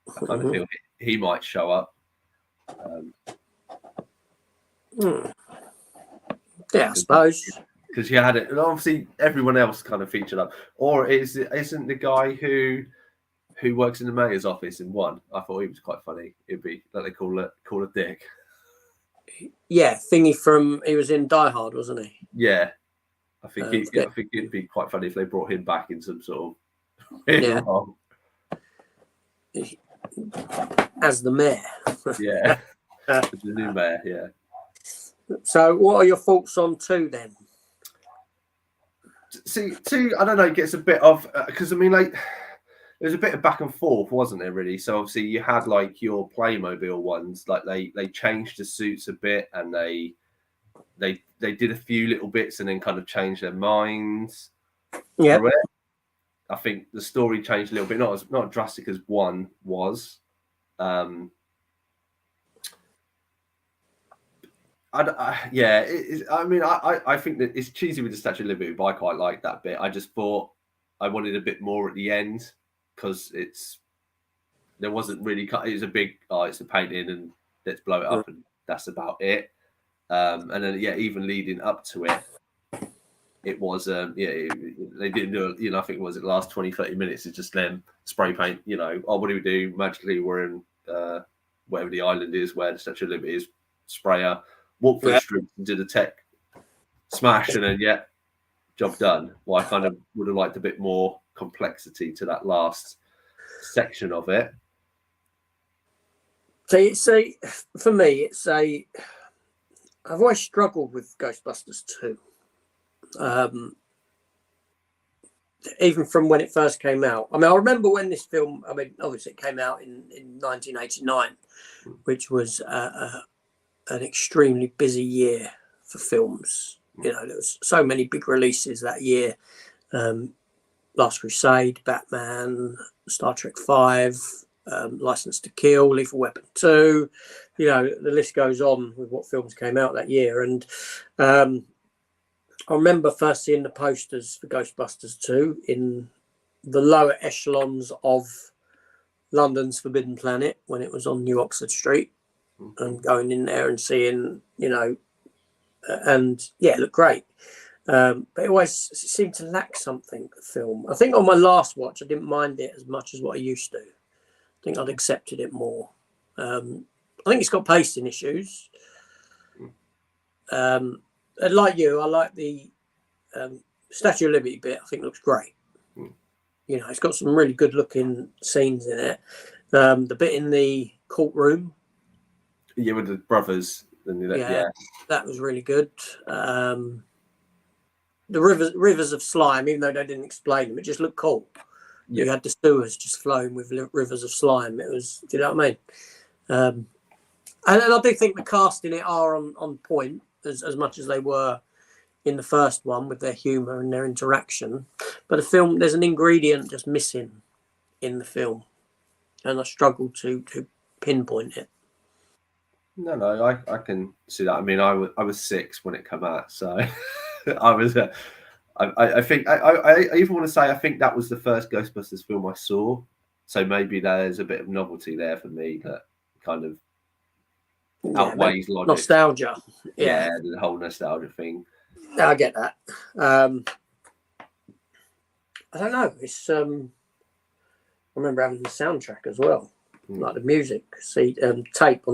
I kind of feel he might show up. Yeah, I suppose. Because you had it, and obviously everyone else kind of featured up. Or isn't the guy who works in the mayor's office in one? I thought he was quite funny. It'd be like they call a dick. Yeah, thingy he was in Die Hard, wasn't he? Yeah, I think it'd be quite funny if they brought him back in some sort of role. As the mayor. Yeah, the new mayor. Yeah. So, what are your thoughts on 2 then? See, 2, I don't know, it gets a bit of because I mean, like, there was a bit of back and forth, wasn't there? Really. So obviously you had like your Playmobil ones, like they changed the suits a bit, and they did a few little bits, and then kind of changed their minds. Yeah. I think the story changed a little bit, not drastic as 1 was. I think that it's cheesy with the Statue of Liberty, but I quite like that bit. I just thought I wanted a bit more at the end, because there wasn't really. It was a big, it's a painting and let's blow it up, and that's about it. And then even leading up to it, it was they didn't do it. I think it was the last 20-30 minutes is just them spray paint. What do we do? Magically, we're in whatever the island is where the Statue of Liberty is. Sprayer, walk through the streets and do the tech smash, and then job done. Well, I kind of would have liked a bit more complexity to that last section of it. So for me, it's I've always struggled with Ghostbusters 2. Even from when it first came out. I mean, I remember when this film, I mean, obviously it came out in 1989, which was an extremely busy year for films. You know, there was so many big releases that year. Last Crusade, Batman, Star Trek 5, License to Kill, Lethal Weapon 2. You know, the list goes on with what films came out that year. And I remember first seeing the posters for Ghostbusters 2 in the lower echelons of London's Forbidden Planet when it was on New Oxford Street, and going in there and seeing, you know, and yeah, it looked great. But it always seemed to lack something, the film. I think on my last watch, I didn't mind it as much as what I used to. I think I'd accepted it more. I think it's got pacing issues. And like you, I like the Statue of Liberty bit. I think it looks great. You know, it's got some really good looking scenes in it. The bit in the courtroom. Yeah, with the brothers. Yeah, that was really good. The rivers of slime, even though they didn't explain them, it just looked cool. Yeah. You had the sewers just flowing with rivers of slime. It was, do you know what I mean? And I do think the cast in it are on point as much as they were in the first one with their humour and their interaction. But the film, there's an ingredient just missing in the film, and I struggle to pinpoint it. No, I can see that. I mean, I was 6 when it came out, so I was. I think I even want to say I think that was the first Ghostbusters film I saw. So maybe there's a bit of novelty there for me that kind of outweighs logic. Nostalgia. Yeah, the whole nostalgia thing. Yeah, I get that. I don't know. It's I remember having the soundtrack as well, like the music. See, tape.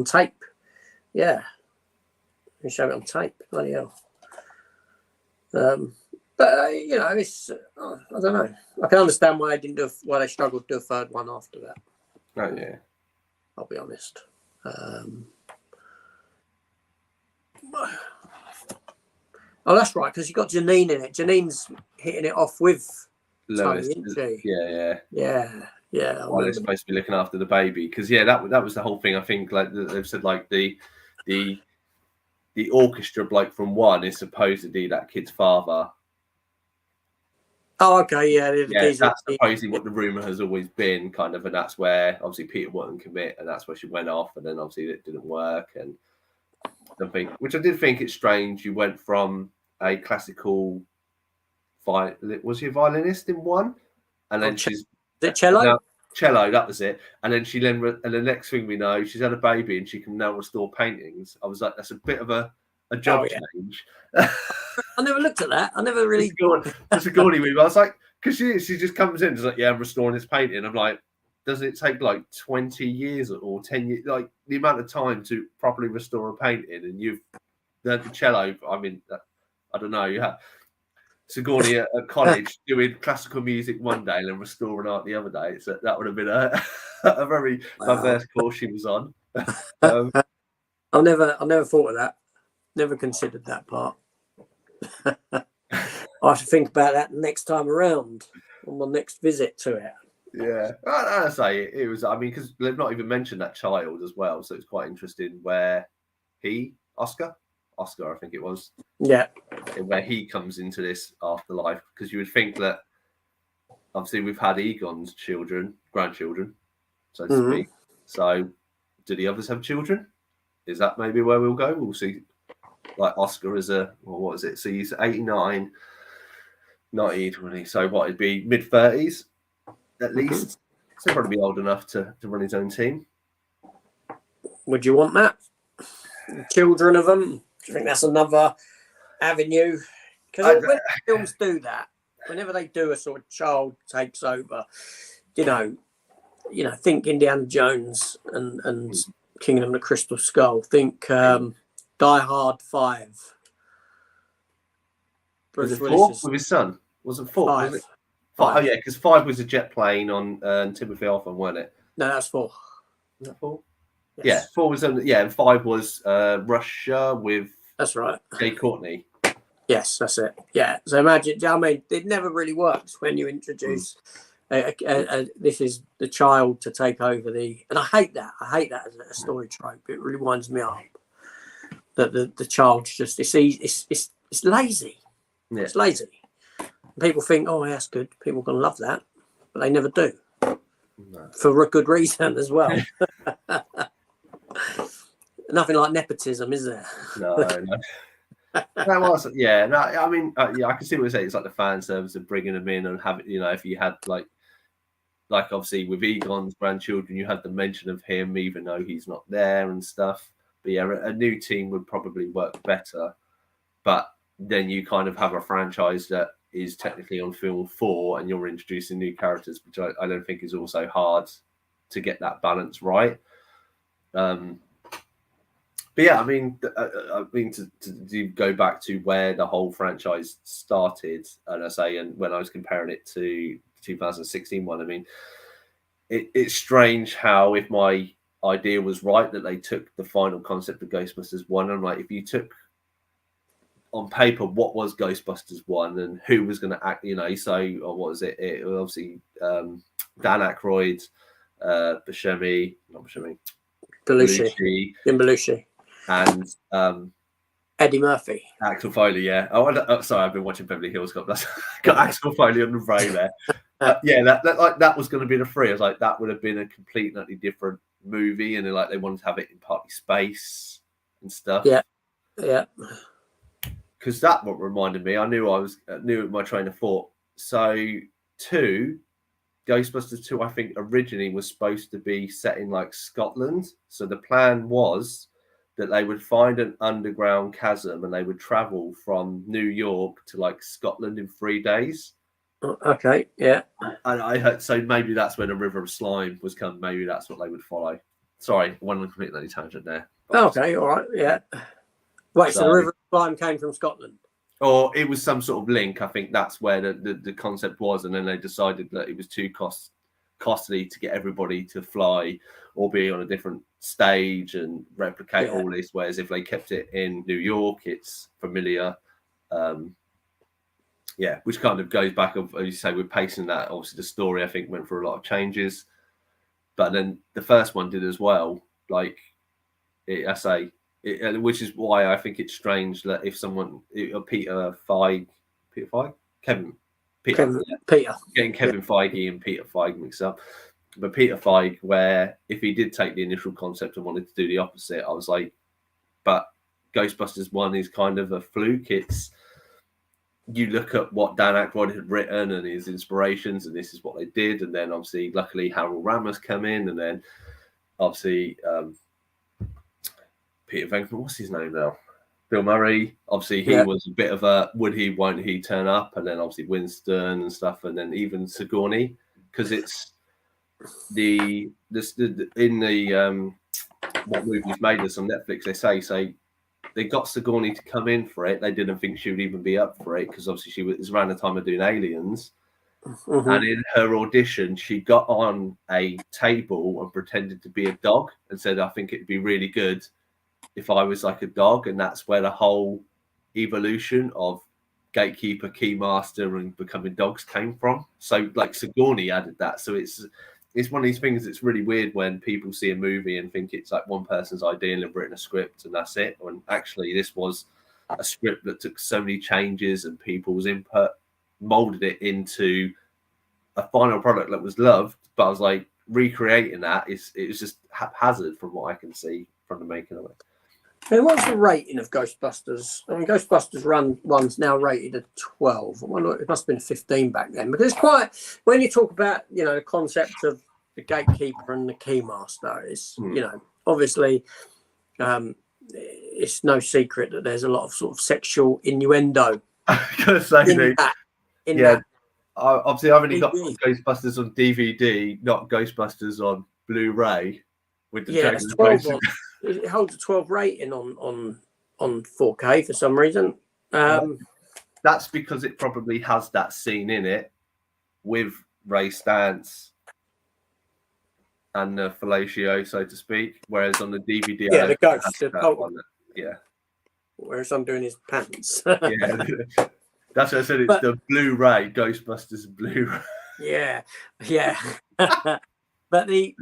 Yeah, we show it on tape. Bloody hell. But you know, it's I don't know. I can understand why they struggled to do a third one after that. Oh yeah, I'll be honest. Oh, that's right, because you got Janine in it. Janine's hitting it off with Lois, Tony, isn't she? Yeah. While they're supposed to be looking after the baby, because that was the whole thing. I think like they've said, like the orchestra bloke from 1 is supposedly that kid's father. Oh, okay, yeah. That's supposedly what the rumor has always been, kind of, and that's where obviously Peter wouldn't commit, and that's where she went off, and then obviously it didn't work, and something which I did think it's strange. You went from a classical was she a violinist in 1, and then she's the cello. Cello, that was it. And then and the next thing we know, she's had a baby and she can now restore paintings. I was like, that's a bit of a job change. I never looked at that. I never really. It's a gaudy move. I was like, because she just comes in and is like, yeah, I'm restoring this painting. I'm like, does it take like 20 years or 10 years? Like the amount of time to properly restore a painting, and you've learned the cello. I mean, I don't know. You have Sigourney at college doing classical music one day and then restoring art the other day. So that would have been a very diverse course she was on. I never thought of that. Never considered that part. I have to think about that next time around on my next visit to it. Yeah, I say it was. I mean, because they've not even mentioned that child as well, so it's quite interesting where Oscar, I think it was. Yeah. Where he comes into this afterlife, because you would think that obviously we've had Egon's grandchildren, so to speak. So, do the others have children? Is that maybe where we'll go? We'll see. Like Oscar is what is it? So he's 89, not 20. So what? It'd be mid-30s at least. So probably be old enough to run his own team. Would you want that? Children of them? Do you think that's another avenue? Because when films do that, whenever they do a sort of child takes over, you know, think Indiana Jones and Kingdom of the Crystal Skull. Think Die Hard 5. Bruce Willis with his son. Was it 4? 5. Was it? 5. Oh yeah, because 5 was a jet plane on Timothy Olyphant, wasn't it? No, that's 4. Was that 4? Yes. Yeah, 4 was and 5 was Russia with That's right. Jay Courtney. Yes, that's it. Yeah. So imagine, I mean, it never really works when you introduce this is the child to take over and I hate that. I hate that as a story trope. It really winds me up that the child's just it's lazy. Yeah. It's lazy. People think, oh, that's good. People are going to love that, but they never do. No. For a good reason as well. Nothing like nepotism, is there? No. That was, yeah. No, I mean, yeah, I can see what you're saying. It's like the fan service of bringing them in and having, if you had like obviously with Egon's grandchildren, you had the mention of him, even though he's not there and stuff. But yeah, a new team would probably work better. But then you kind of have a franchise that is technically on film 4 and you're introducing new characters, which I don't think is also hard to get that balance right. But yeah, I mean to go back to where the whole franchise started, and I say, and when I was comparing it to 2016 one, I mean, it's strange how, if my idea was right, that they took the final concept of Ghostbusters 1, and like, if you took on paper what was Ghostbusters 1 and who was going to act, so, or what was it? It was obviously Dan Aykroyd, Belushi, Jim Belushi. And Eddie Murphy, Axel Foley, yeah. Oh, sorry, I've been watching Beverly Hills Cop. That's got Axel Foley on the brain there. Yeah, that was going to be the 3. I was like, that would have been a completely different movie, and like they wanted to have it in partly space and stuff. Yeah. Because that what reminded me. I knew my train of thought. So Ghostbusters 2, I think originally was supposed to be set in like Scotland. So the plan was that they would find an underground chasm and they would travel from New York to like Scotland in 3 days. Okay, yeah. And I heard, so maybe that's when a River of Slime was come. Maybe that's what they would follow. Sorry, one completely tangent there. Okay, all right, yeah. Wait, so the River of Slime came from Scotland? Or it was some sort of link. I think that's where the concept was, and then they decided that it was too costly to get everybody to fly or be on a different stage and replicate all this. Whereas if they kept it in New York, it's familiar. Which kind of goes back, as you say, with pacing that. Obviously, the story, I think, went through a lot of changes, but then the first one did as well. Like which is why I think it's strange that if someone, Peter Feige, getting Kevin Feige and Peter Feige mixed up. But Peter Feige, where if he did take the initial concept and wanted to do the opposite, I was like, but Ghostbusters 1 is kind of a fluke. It's, you look at what Dan Aykroyd had written and his inspirations, and this is what they did. And then obviously, luckily, Harold Ramis come in, and then obviously Peter Venkman, what's his name now? Bill Murray. Obviously, he was a bit of a would he, won't he turn up, and then obviously Winston and stuff, and then even Sigourney, because it's in the what movies made this on Netflix. They say they got Sigourney to come in for it. They didn't think she would even be up for it because obviously it was around the time of doing Aliens. Mm-hmm. And in her audition, she got on a table and pretended to be a dog and said, "I think it'd be really good if I was like a dog." And that's where the whole evolution of Gatekeeper, Keymaster, and becoming dogs came from. So like Sigourney added that. So it's one of these things that's really weird when people see a movie and think it's like one person's idea and they've written a script and that's it. When actually this was a script that took so many changes and people's input, molded it into a final product that was loved. But I was like, recreating that, it was just haphazard from what I can see from the making of it. And what's the rating of Ghostbusters? I mean, Ghostbusters Run 1's now rated at 12. I wonder, it must have been a 15 back then. Because it's quite, when you talk about, the concept of the Gatekeeper and the Keymaster, it's, obviously it's no secret that there's a lot of sort of sexual innuendo. Obviously, I've only got Ghostbusters on DVD, not Ghostbusters on Blu-ray. With the it holds a 12 rating on 4K for some reason. That's because it probably has that scene in it with Ray Stantz and the fellatio, so to speak. Whereas on the DVD, the ghost, whereas I'm doing his pants. Yeah, that's what I said. It's the Blu-ray Ghostbusters Blu-ray. Yeah, yeah. but the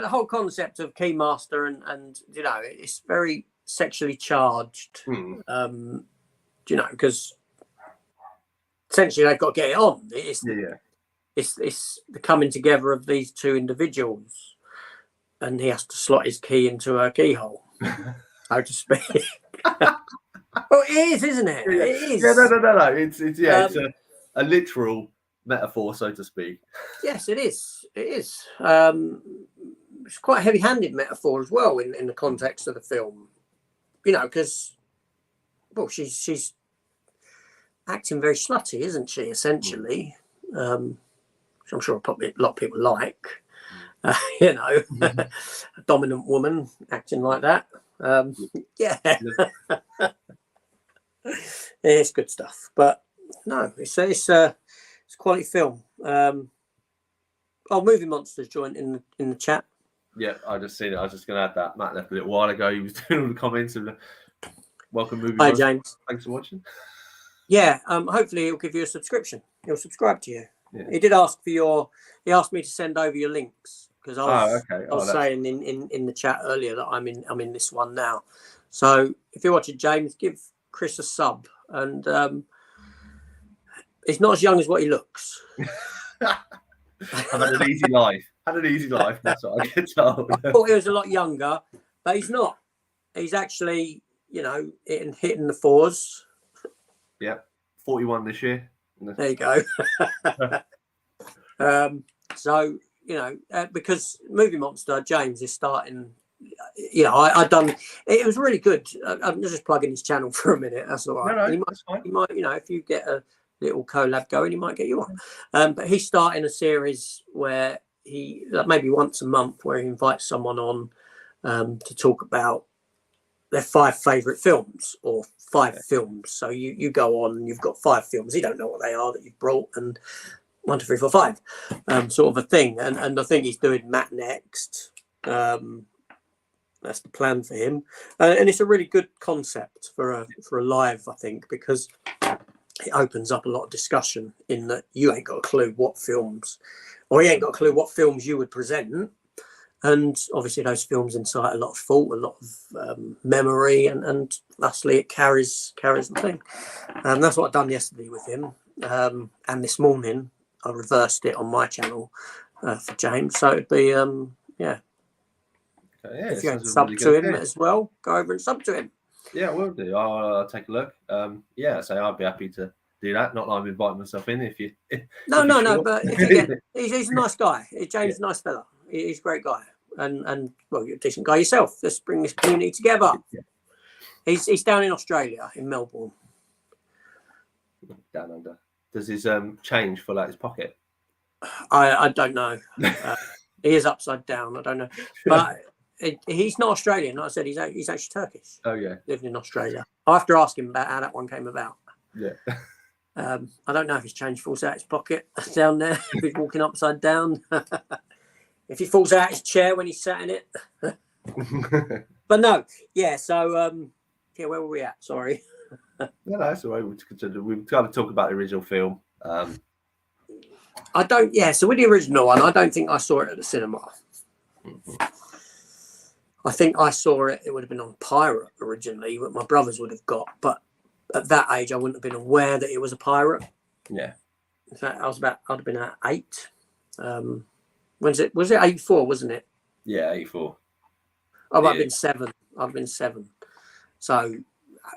whole concept of Keymaster and you know, it's very sexually charged. You know, because essentially they've got to get it on. It's the coming together of these two individuals, and he has to slot his key into her keyhole, so to speak. Well, it is, isn't it? Yeah. It is. Yeah, no. It's it's a literal metaphor, so to speak. Yes, it is. It is. It's quite a heavy-handed metaphor as well in the context of the film. You know, because she's acting very slutty, isn't she? Essentially, which I'm sure probably a lot of people like. You know, a dominant woman acting like that. Yeah. It's good stuff, but no, it's a quality film. Movie Monsters joined in the chat. Yeah, I just seen it. I was just going to add that. Matt left a little while ago. He was doing all the comments and welcome, Movie Hi, Monsters. James. Thanks for watching. Yeah, hopefully he'll give you a subscription. He'll subscribe to you. Yeah. He did ask for he asked me to send over your links because I was saying in the chat earlier that I'm in this one now. So if you're watching, James, give Chris a sub, and he's not as young as what he looks. I've had an easy life. That's what I get told. I thought he was a lot younger, but he's not. He's actually, you know, hitting the fours. Yeah, 41 this year. There you go. So, you know, because Movie Monster, James is starting. You know, I done. It was really good. I'm just plugging his channel for a minute. That's all right. No, that's fine. He might, you know, if you get a little collab going, he might get you on. But he's starting a series where he maybe once a month where he invites someone on to talk about their 5 favorite films or 5 films. So you go on and you've got 5 films. You don't know what they are that you've brought, and 1, 2, 3, 4, 5, sort of a thing. And I think he's doing Matt next. That's the plan for him, and it's a really good concept for a live, I think, because it opens up a lot of discussion in that you ain't got a clue what films, or you ain't got a clue what films you would present, and obviously those films incite a lot of thought, a lot of memory, and lastly it carries the thing. And that's what I've done yesterday with him, and this morning I reversed it on my channel for James, so it'd be if you had sub to him as well, go over and sub to him. Yeah, I will do. I'll take a look. So I'd be happy to do that. Not that I'm inviting myself in. If you, no, but if you get, he's a nice guy. James is a nice fella. He's a great guy, and well, you're a decent guy yourself. Let's bring this community together. Yeah. He's down in Australia, in Melbourne. Down under. Does his change fill out his pocket? I don't know. He is upside down. I don't know, but. He's not Australian. Like I said, he's actually Turkish. Oh yeah, living in Australia. I have to ask him about how that one came about. Yeah. I don't know if his change falls out his pocket down there. If he's walking upside down, if he falls out his chair when he's sat in it. But no, yeah. So where were we at? Sorry. No, that's all right. We've got to talk about the original film. I don't. Yeah. So with the original one, I don't think I saw it at the cinema. I think I saw it. It would have been on Pirate originally, but my brothers would have got. But at that age, I wouldn't have been aware that it was a pirate. Yeah. In fact, I'd have been at 8. Was it 84? Wasn't it? Yeah, 84. I've been 7. I've been 7. So,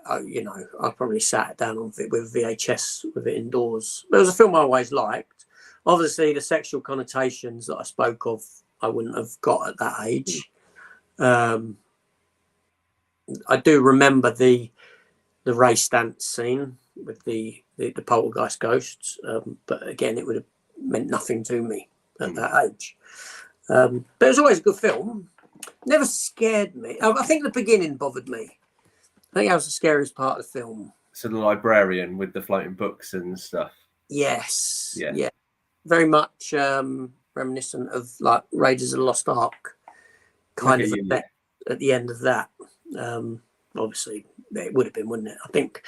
I probably sat down with VHS with it indoors. But it was a film I always liked. Obviously, the sexual connotations that I spoke of, I wouldn't have got at that age. I do remember the Ray Stantz scene with the poltergeist ghosts, but again, it would have meant nothing to me at that age. But it was always a good film. Never scared me. I think the beginning bothered me. I think that was the scariest part of the film. So the librarian with the floating books and stuff. Yes. Yeah. Very much reminiscent of like Raiders of the Lost Ark. Kind of effect at the end of that, obviously it would have been, wouldn't it? I think,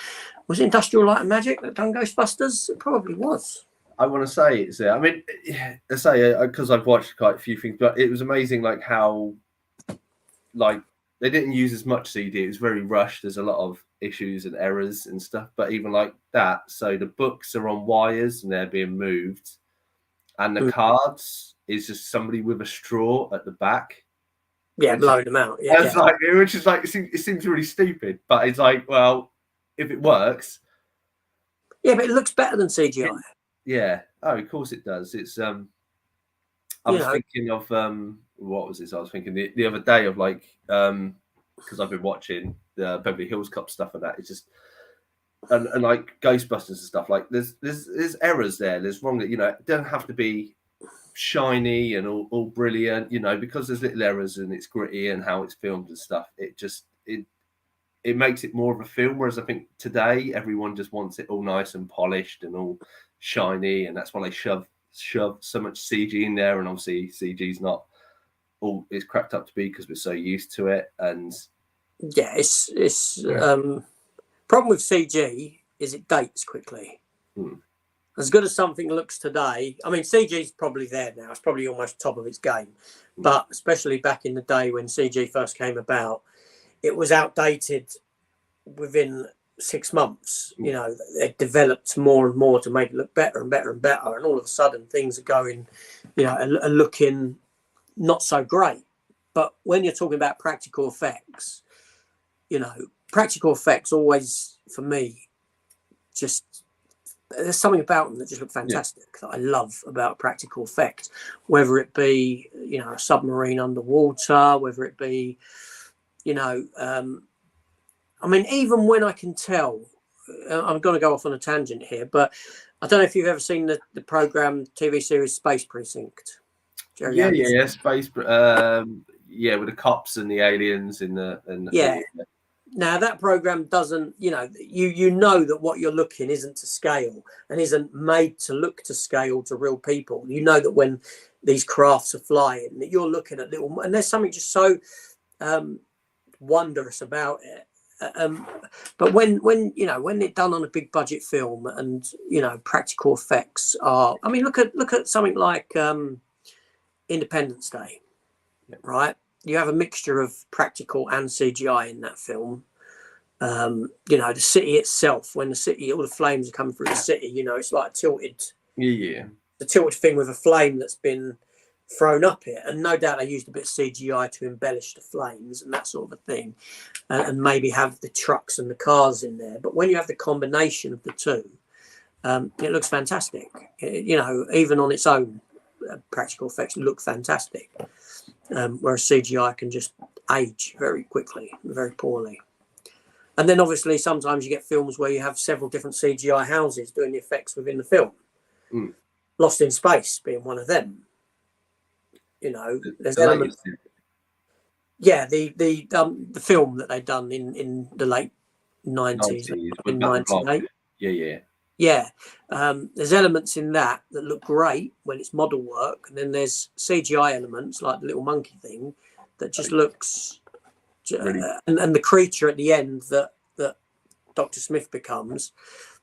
was it Industrial Light and Magic that done Ghostbusters? It probably was. I want to say it's there. I mean, I say because I've watched quite a few things, but it was amazing, like how, like they didn't use as much CD. It was very rushed. There's a lot of issues and errors and stuff. But even like that, so the books are on wires and they're being moved, and the cards is just somebody with a straw at the back. Yeah, blowing them out. Yeah, it's like, which is like it seems really stupid, but it's like, well, if it works. Yeah, but it looks better than CGI. Yeah. Oh, of course it does. It's I was thinking of what was this? I was thinking the other day of like because I've been watching the Beverly Hills Cop stuff and that. It's just and like Ghostbusters and stuff. Like there's errors there. There's wrong that it doesn't have to be shiny and all brilliant. Because there's little errors and it's gritty and how it's filmed and stuff. It makes it more of a film. Whereas I think today everyone just wants it all nice and polished and all shiny, and that's why they shove so much CG in there. And obviously CG's not all it's cracked up to be because we're so used to it. And yeah, it's problem with CG is it dates quickly. As good as something looks today, I mean, CG is probably there now. It's probably almost top of its game. But especially back in the day when CG first came about, it was outdated within 6 months. It developed more and more to make it look better and better and better. And all of a sudden things are going, are looking not so great. But when you're talking about practical effects, practical effects always, for me, just there's something about them that just look fantastic that I love about practical effects, whether it be, a submarine underwater, whether it be, I mean, even when I can tell, I'm going to go off on a tangent here, but I don't know if you've ever seen the program TV series Space Precinct. Space. With the cops and the aliens Now that program doesn't, you know that what you're looking isn't to scale and isn't made to look to scale to real people. You know that when these crafts are flying, that you're looking at little, and there's something just so wondrous about it. But when it's done on a big budget film and practical effects are, I mean, look at something like Independence Day, right? You have a mixture of practical and CGI in that film. The city itself, when all the flames are coming through the city, it's like a tilted thing with a flame that's been thrown up it, and no doubt they used a bit of CGI to embellish the flames and that sort of a thing, and maybe have the trucks and the cars in there. But when you have the combination of the two, it looks fantastic. Even on its own, practical effects look fantastic, whereas CGI can just age very quickly, very poorly. And then obviously sometimes you get films where you have several different CGI houses doing the effects within the film. Lost in Space being one of them. There's elements. Yeah, the film that they'd done in the late 90s in 98. Yeah. There's elements in that look great when it's model work, and then there's CGI elements like the little monkey thing that just looks really? And the creature at the end that Dr. Smith becomes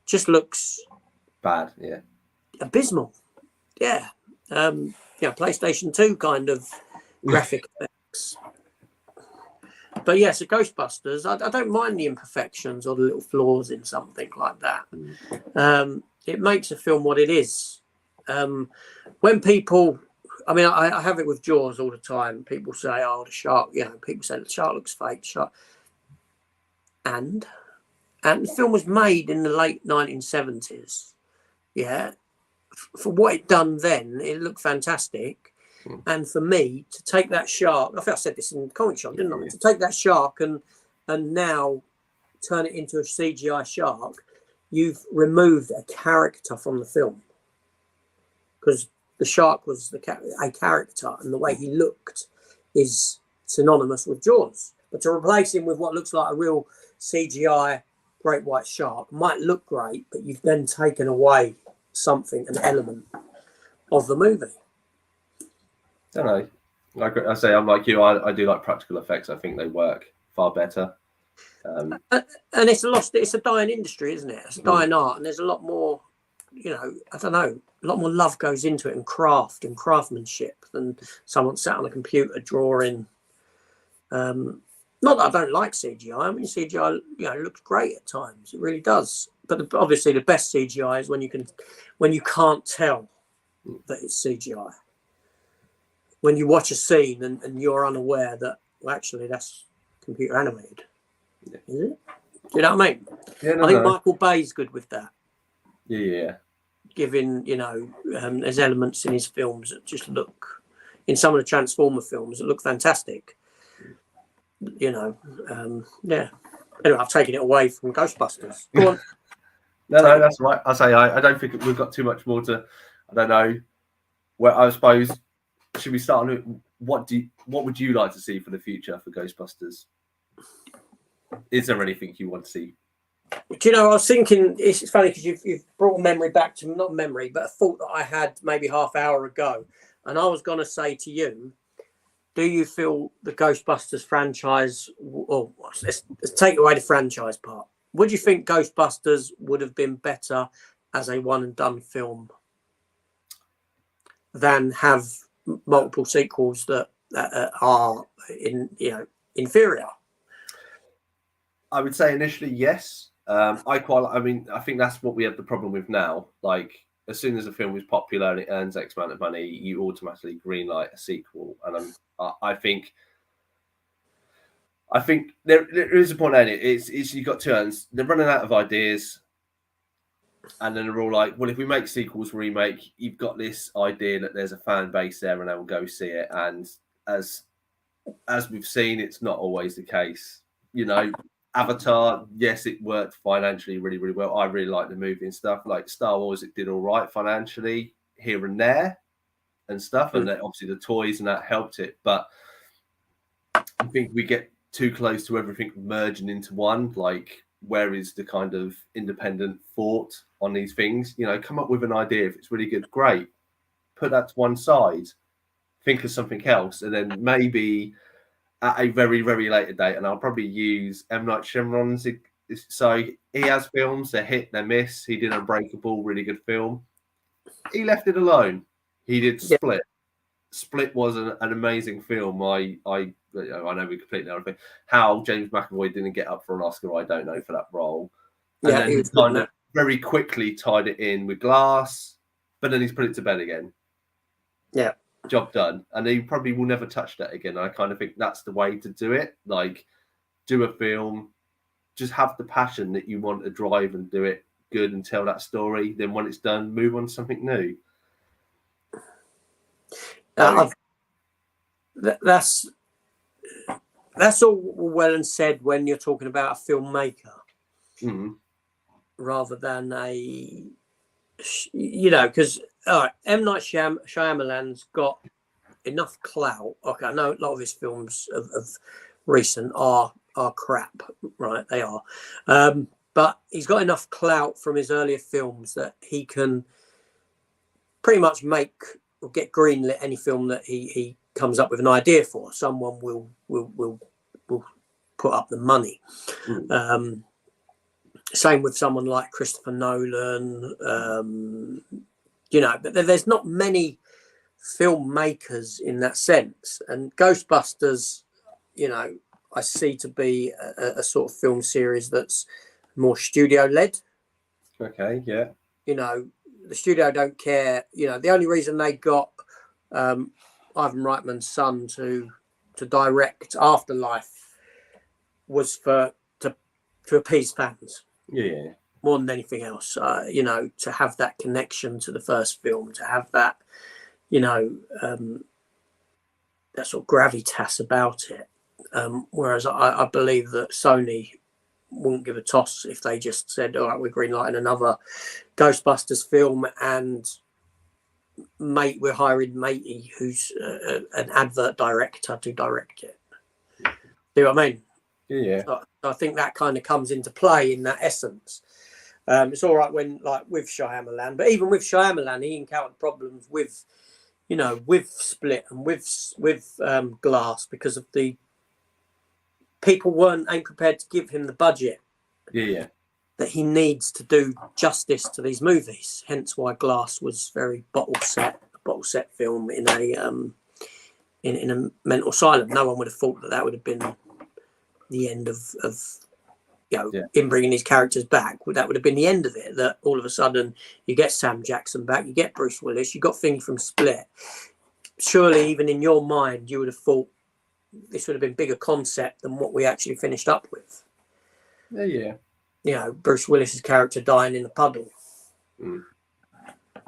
just looks bad, abysmal. PlayStation 2 kind of graphic effects. But yes, so Ghostbusters, I don't mind the imperfections or the little flaws in something like that. It makes a film what it is. When people, I mean, I have it with Jaws all the time. People say, "Oh, the shark," people say the shark looks fake. Shark, and the film was made in the late 1970s. Yeah, for what it done then, it looked fantastic. And for me to take that shark, I think I said this in the comic shop, didn't I? To take that shark and now turn it into a CGI shark, you've removed a character from the film, because the shark was a character, and the way he looked is synonymous with Jaws. But to replace him with what looks like a real CGI great white shark might look great, but you've then taken away something, an element of the movie. I don't know. Like I say, I'm like you. I do like practical effects. I think they work far better. And it's a dying industry, isn't it? It's a dying art, and there's a lot more, I don't know, a lot more love goes into it, and craft and craftsmanship than someone sat on a computer drawing. Not that I don't like CGI. I mean, CGI, looks great at times. It really does. But obviously, the best CGI is when you can't tell that it's CGI. When you watch a scene and you're unaware that, well, actually, that's computer animated. Yeah. Is it? Do you know what I mean? Yeah, I think Michael Bay's good with that. Yeah. Giving, there's elements in his films that just look, in some of the Transformer films, that look fantastic. Yeah. Anyway, I've taken it away from Ghostbusters. Go on. No, that's right. I don't think we've got too much more to. I don't know. Well, I suppose should we start on what would you like to see for the future for Ghostbusters? Is there anything you want to see? Do I was thinking, it's funny because you've brought a memory back to, not memory, but a thought that I had maybe half hour ago. And I was going to say to you, do you feel the Ghostbusters franchise, let's take away the franchise part. Would you think Ghostbusters would have been better as a one and done film than have multiple sequels that are inferior? I would say initially yes. I think that's what we have the problem with now. Like, as soon as a film is popular and it earns X amount of money, you automatically greenlight a sequel. And I think there is a point in it. It's you've got two ends. They're running out of ideas, and then they're all like, "Well, if we make sequels, remake, you've got this idea that there's a fan base there, and they will go see it." And as we've seen, it's not always the case. Avatar, yes, it worked financially really, really well. I really like the movie and stuff. Like Star Wars, it did all right financially here and there and stuff. And then obviously the toys and that helped it. But I think we get too close to everything merging into one. Like, where is the kind of independent thought on these things? Come up with an idea. If it's really good, great. Put that to one side. Think of something else. And then maybe at a very, very later date, and I'll probably use M. Night Shyamalan's. So he has films, they're hit, they miss. He did Unbreakable, really good film. He left it alone. He did Split. Split was an amazing film. I know we completely know everything. How James McAvoy didn't get up for an Oscar, I don't know, for that role. And then he kind of very quickly tied it in with Glass, but then he's put it to bed again. Yeah. Job done. And he probably will never touch that again. I kind of think that's the way to do it. Like, do a film, just have the passion that you want to drive and do it good and tell that story. Then when it's done, move on to something new. That's all well and said when you're talking about a filmmaker, rather than because M. Night Shyamalan's got enough clout. Okay, I know a lot of his films of recent are crap, right? They are, but he's got enough clout from his earlier films that he can pretty much make or get greenlit any film that he comes up with an idea for. Someone will put up the money. Same with someone like Christopher Nolan. But there's not many filmmakers in that sense. And Ghostbusters, I see to be a sort of film series that's more studio led. Okay, yeah. The studio don't care. The only reason they got Ivan Reitman's son to direct Afterlife was to appease fans. Yeah. More than anything else, to have that connection to the first film, to have that, that sort of gravitas about it. Whereas I believe that Sony wouldn't give a toss if they just said, all right, we're greenlighting another Ghostbusters film and we're hiring Matey, who's an advert director, to direct it. See what I mean? Yeah. So I think that kind of comes into play in that essence. It's all right when, like, with Shyamalan, but even with Shyamalan, he encountered problems with, with Split and with Glass because of the people ain't prepared to give him the budget Yeah. that he needs to do justice to these movies. Hence why Glass was very bottle set film in a mental asylum. No one would have thought that would have been the end of him bringing these characters back. That would have been the end of it. That all of a sudden you get Sam Jackson back, you get Bruce Willis, you got Thingy from Split. Surely, even in your mind, you would have thought this would have been bigger concept than what we actually finished up with. Yeah. You know, Bruce Willis's character dying in a puddle. Mm.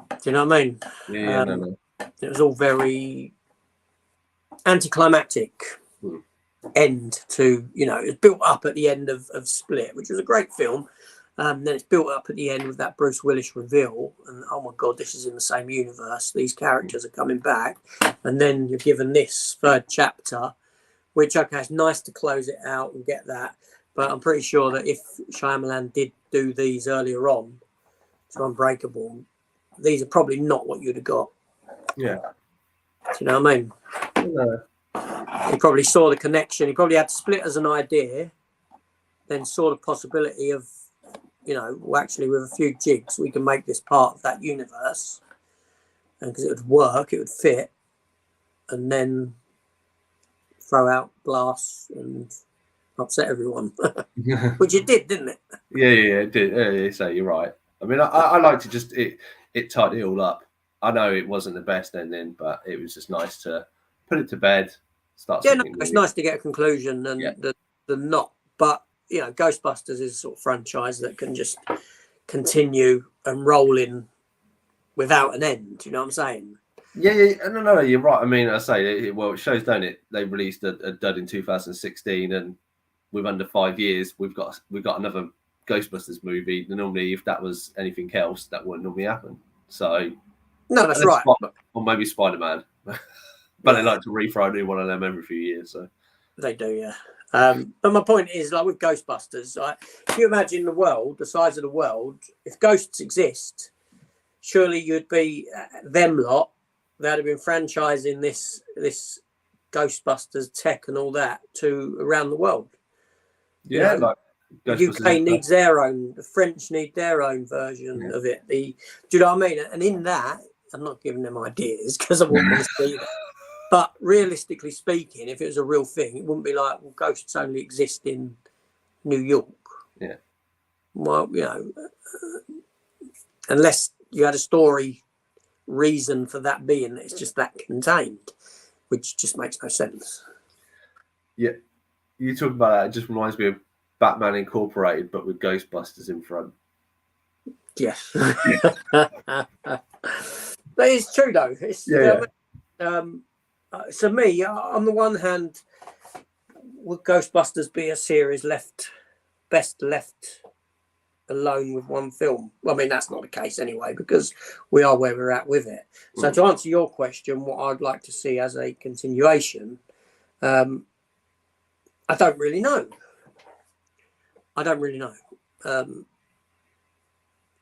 Do you know what I mean? Yeah, no. It was all very anticlimactic end to, you know, it was built up at the end of Split, which was a great film. Then it's built up at the end with that Bruce Willis reveal, and oh my God, this is in the same universe. These characters are coming back, and then you're given this third chapter, which, okay, it's nice to close it out and get that, but I'm pretty sure that if Shyamalan did do these earlier on to Unbreakable, these are probably not what you'd have got. Yeah. Do you know what I mean? No. He probably saw the connection. He probably had Split as an idea, then saw the possibility of, you know, well, actually with a few jigs, we can make this part of that universe. And because it would work, it would fit. And then throw out Glass and upset everyone. Which it did, didn't it? Yeah, it did. Yeah, so you're right. I mean, I like to just, it tightened it all up. I know it wasn't the best ending, but it was just nice to put it to bed. It's nice to get a conclusion and the not. But, you know, Ghostbusters is a sort of franchise that can just continue and roll in without an end. You know what I'm saying? Yeah. No, you're right. I mean, I say, well, it shows, don't it? They released a dud in 2016, and with under 5 years, we've got another Ghostbusters movie. Normally, if that was anything else, that wouldn't normally happen. So, no, that's right. Or maybe Spider-Man, but they like to refry a new one of them every few years. So they do, yeah. But my point is, like with Ghostbusters, if you imagine the world, the size of the world, if ghosts exist, surely you'd be them lot that have been franchising this Ghostbusters tech and all that to around the world. Yeah, you know, the UK needs their own, the French need their own version of it. Do you know what I mean? And in that, I'm not giving them ideas because I wouldn't want to see that. But realistically speaking, if it was a real thing, it wouldn't be like, well, ghosts only exist in New York. Yeah. Well, you know, unless you had a story reason for that being that it's just that contained, which just makes no sense. Yeah. You talk about that, it just reminds me of Batman Incorporated, but with Ghostbusters in front. Yes. That is true, though. It's, so me, on the one hand, would Ghostbusters be a series best left alone with one film? Well, I mean, that's not the case anyway, because we are where we're at with it. So to answer your question, what I'd like to see as a continuation, I don't really know.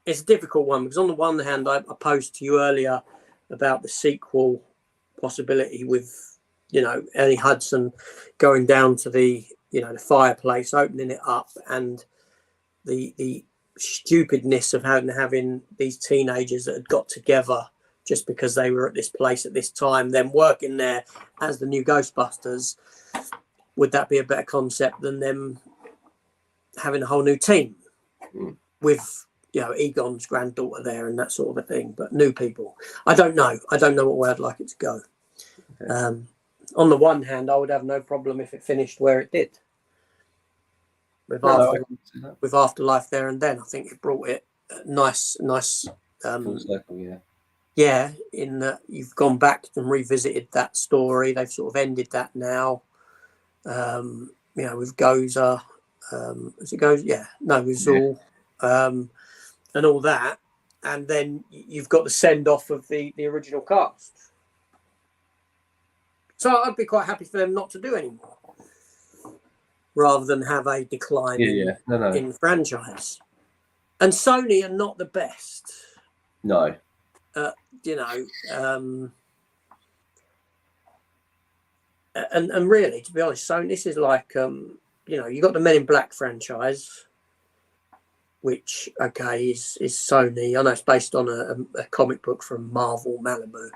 It's a difficult one because on the one hand, I posed to you earlier about the sequel possibility with, you know, Ernie Hudson going down to the, you know, the fireplace, opening it up, and the stupidness of having these teenagers that had got together just because they were at this place at this time, then working there as the new Ghostbusters. Would that be a better concept than them having a whole new team with, you know, Egon's granddaughter there and that sort of a thing, but new people? I don't know what way I'd like it to go. Okay. On the one hand, I would have no problem if it finished where it did. With Afterlife there and then. I think it brought it nice full circle, yeah, in that you've gone back and revisited that story. They've sort of ended that now. You know, with Gozer, as it goes, all, and all that, and then you've got the send off of the original cast. So I'd be quite happy for them not to do anymore, rather than have a decline in franchise. And Sony are not the best. No. You know, and really, to be honest, Sony, this is like you got the Men in Black franchise, which is Sony. I know it's based on a comic book from Marvel Malibu,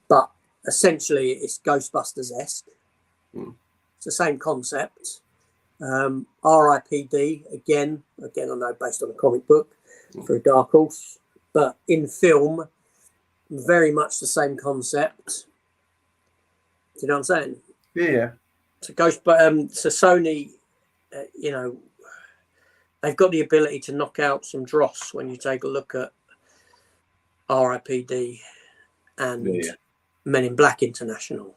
but essentially it's Ghostbusters-esque. It's the same concept. R.I.P.D. again, I know based on a comic book for Dark Horse, but in film, very much the same concept. Do you know what I'm saying? Yeah. So Sony, they've got the ability to knock out some dross when you take a look at R.I.P.D. and Men in Black International.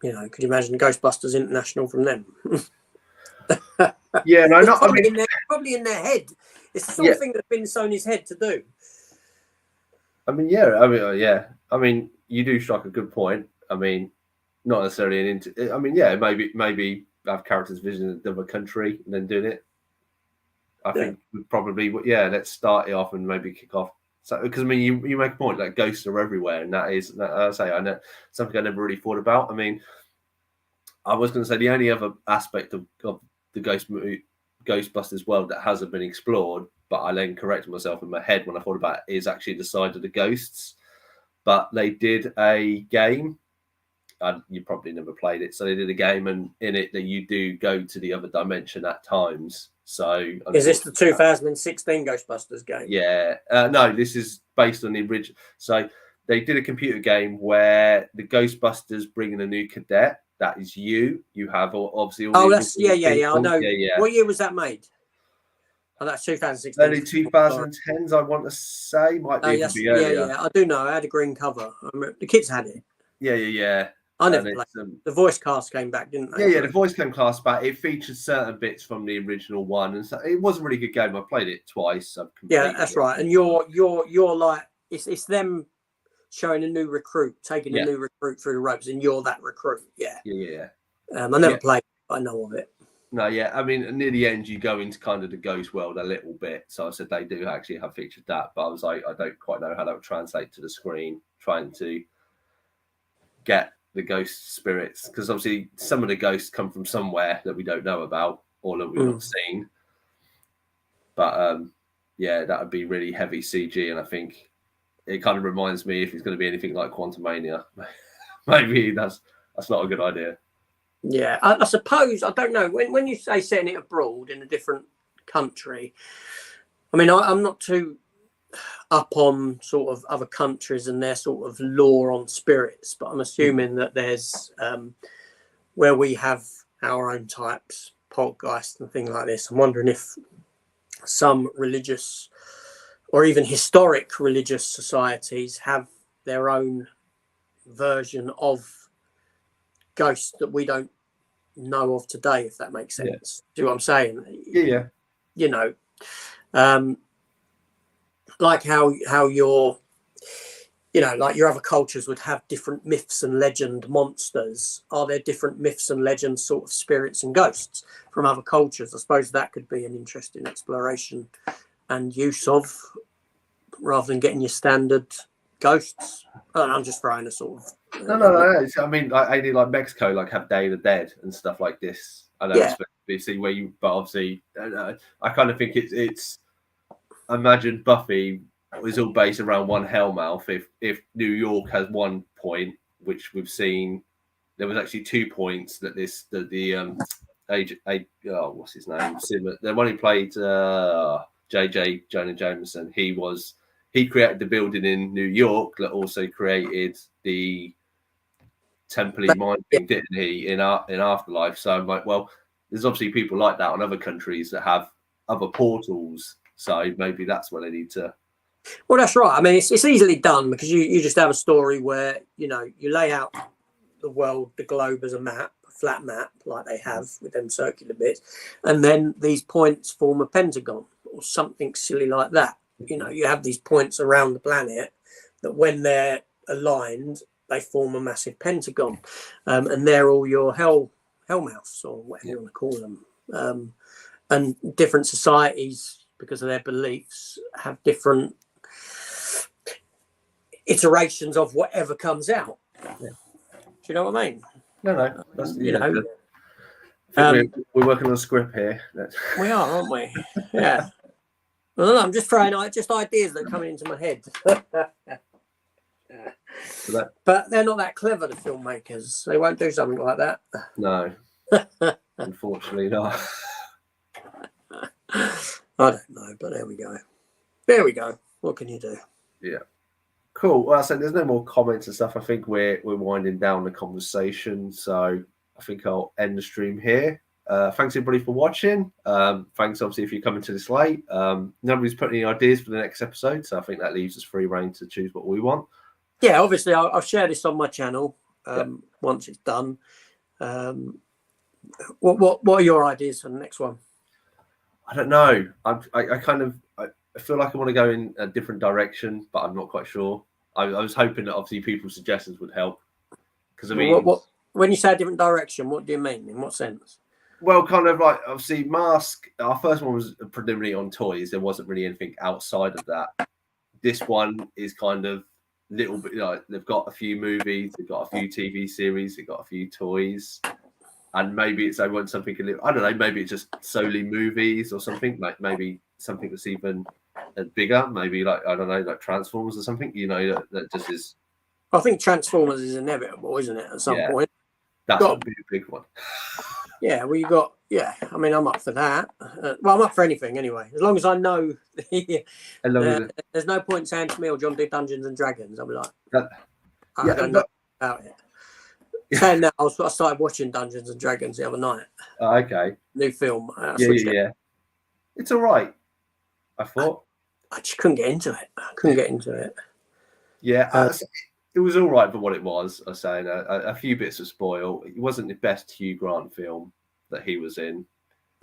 Could you imagine Ghostbusters International from them? Yeah, no, not. Probably in their head. It's the sort of thing that's been in Sony's head to do. I mean, you do strike a good point. I mean, not necessarily maybe have characters visiting another country and then doing it. I think probably, let's start it off and maybe kick off. So, because I mean, you make a point like ghosts are everywhere, and I know something I never really thought about. I mean, I was going to say the only other aspect of the Ghostbusters world that hasn't been explored, but I then corrected myself in my head when I thought about it, is actually the side of the ghosts. But they did a game. You probably never played it, so they did a game, and in it that you do go to the other dimension at times. So is this the 2016 Ghostbusters game? Yeah, no, this is based on the original. So they did a computer game where the Ghostbusters bring in a new cadet. That is you. You have obviously all. Oh, that's I know. Yeah. What year was that made? Oh, that's 2016. Early 2010s, I want to say. Might be earlier. Yeah. I do know. I had a green cover. The kids had it. Yeah. I never played. The voice cast came back, didn't they? Yeah. The voice cast back. It featured certain bits from the original one, and so it was a really good game. I played it twice. Yeah, that's right. And you're like it's them showing a new recruit, taking a new recruit through the ropes, and you're that recruit. Yeah. I never played, but I know of it. No, yeah. I mean, near the end, you go into kind of the ghost world a little bit. So I said they do actually have featured that, but I was like, I don't quite know how that would translate to the screen, trying to get the ghost spirits, because obviously some of the ghosts come from somewhere that we don't know about or that we've not seen. But that would be really heavy CG, and I think it kind of reminds me, if it's going to be anything like Quantumania, maybe that's not a good idea. Yeah, I suppose, I don't know, when you say setting it abroad in a different country, I mean, I'm not too up on sort of other countries and their sort of lore on spirits, but I'm assuming that there's where we have our own types, poltergeist and things like this. I'm wondering if some religious or even historic religious societies have their own version of ghosts that we don't know of today, if that makes sense. Do you know what I'm saying? Yeah. Like how your like your other cultures would have different myths and legend monsters. Are there different myths and legends, sort of spirits and ghosts from other cultures? I suppose that could be an interesting exploration and use of, rather than getting your standard ghosts. I'm just throwing a sort of. No. I mean, I do like Mexico, like have Day of the Dead and stuff like this. I don't expect to see where you, but obviously, I kind of think it's. Imagine Buffy is all based around one Hellmouth. If New York has 1 point, which we've seen, there was actually 2 points that what's his name? The one who played JJ Jonah Jameson. He created the building in New York that also created the Temple Mine thing, didn't he? In Afterlife. So I'm like, well, there's obviously people like that in other countries that have other portals. So maybe that's what they need to. Well, that's right. I mean, it's easily done because you just have a story where you lay out the world, the globe as a flat map, like they have with them circular bits, and then these points form a pentagon or something silly like that. You have these points around the planet that, when they're aligned, they form a massive pentagon, and they're all your hellmouths or whatever you want to call them, and different societies, because of their beliefs, have different iterations of whatever comes out. Do you know what I mean? No. That's, I think we're working on a script here. We are, aren't we? Yeah. Well, I'm just throwing out just ideas that are coming into my head. But they're not that clever, the filmmakers. They won't do something like that. No, unfortunately not. I don't know, but there we go. There we go. What can you do? Yeah. Cool. Well, so there's no more comments and stuff. I think we're winding down the conversation. So I think I'll end the stream here. Thanks everybody for watching. Thanks obviously if you're coming to this late. Nobody's put any ideas for the next episode, so I think that leaves us free reign to choose what we want. Yeah, obviously I'll share this on my channel once it's done. What are your ideas for the next one? I don't know. I feel like I want to go in a different direction, but I'm not quite sure. I was hoping that obviously people's suggestions would help. Because I mean, when you say a different direction, what do you mean? In what sense? Well, kind of like obviously Mask. Our first one was predominantly on toys. There wasn't really anything outside of that. This one is kind of little bit like they've got a few movies, they've got a few TV series, they've got a few toys, and maybe it's I want something a little. I don't know. Maybe it's just solely movies or something. Like maybe something that's even bigger. Maybe like I don't know, like Transformers or something. You know, that just is. I think Transformers is inevitable, isn't it? At some point, that's a big one. Yeah, well, you got. Yeah, I mean, I'm up for that. Well, I'm up for anything anyway, as long as I know. There's no point saying to me, "Oh, John did Dungeons and Dragons." I'll be like, I don't know about it. Saying that, I started watching Dungeons and Dragons the other night. Okay. New film. Yeah. It's all right. I thought. I just couldn't get into it. Yeah, it was all right for what it was. I was saying a few bits of spoil. It wasn't the best Hugh Grant film that he was in.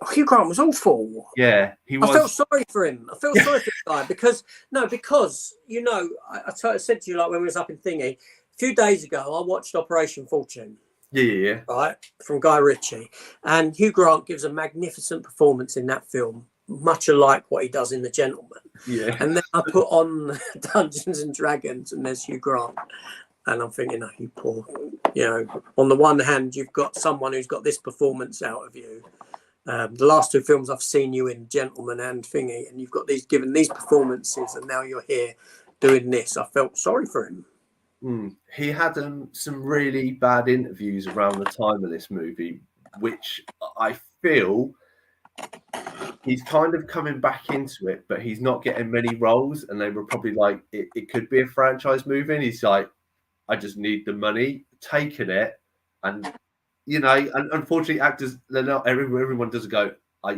Oh, Hugh Grant was awful. Yeah, he was. I felt sorry for him. I felt sorry for the guy because you know I said to you like when we was up in Thingy a few days ago. I watched Operation Fortune. Yeah. Right, from Guy Ritchie, and Hugh Grant gives a magnificent performance in that film, much alike what he does in The Gentleman. Yeah. And then I put on Dungeons and Dragons, and there's Hugh Grant, and I'm thinking, oh, you poor, you know. On the one hand, you've got someone who's got this performance out of you. The last two films I've seen you in, Gentleman and Thingy, and you've got given these performances, and now you're here doing this. I felt sorry for him. He had some really bad interviews around the time of this movie, which I feel he's kind of coming back into it, but he's not getting many roles. And they were probably like, it could be a franchise movie. And he's like, I just need the money, taking it. And, you know, and unfortunately, actors, they're not, everyone doesn't go, I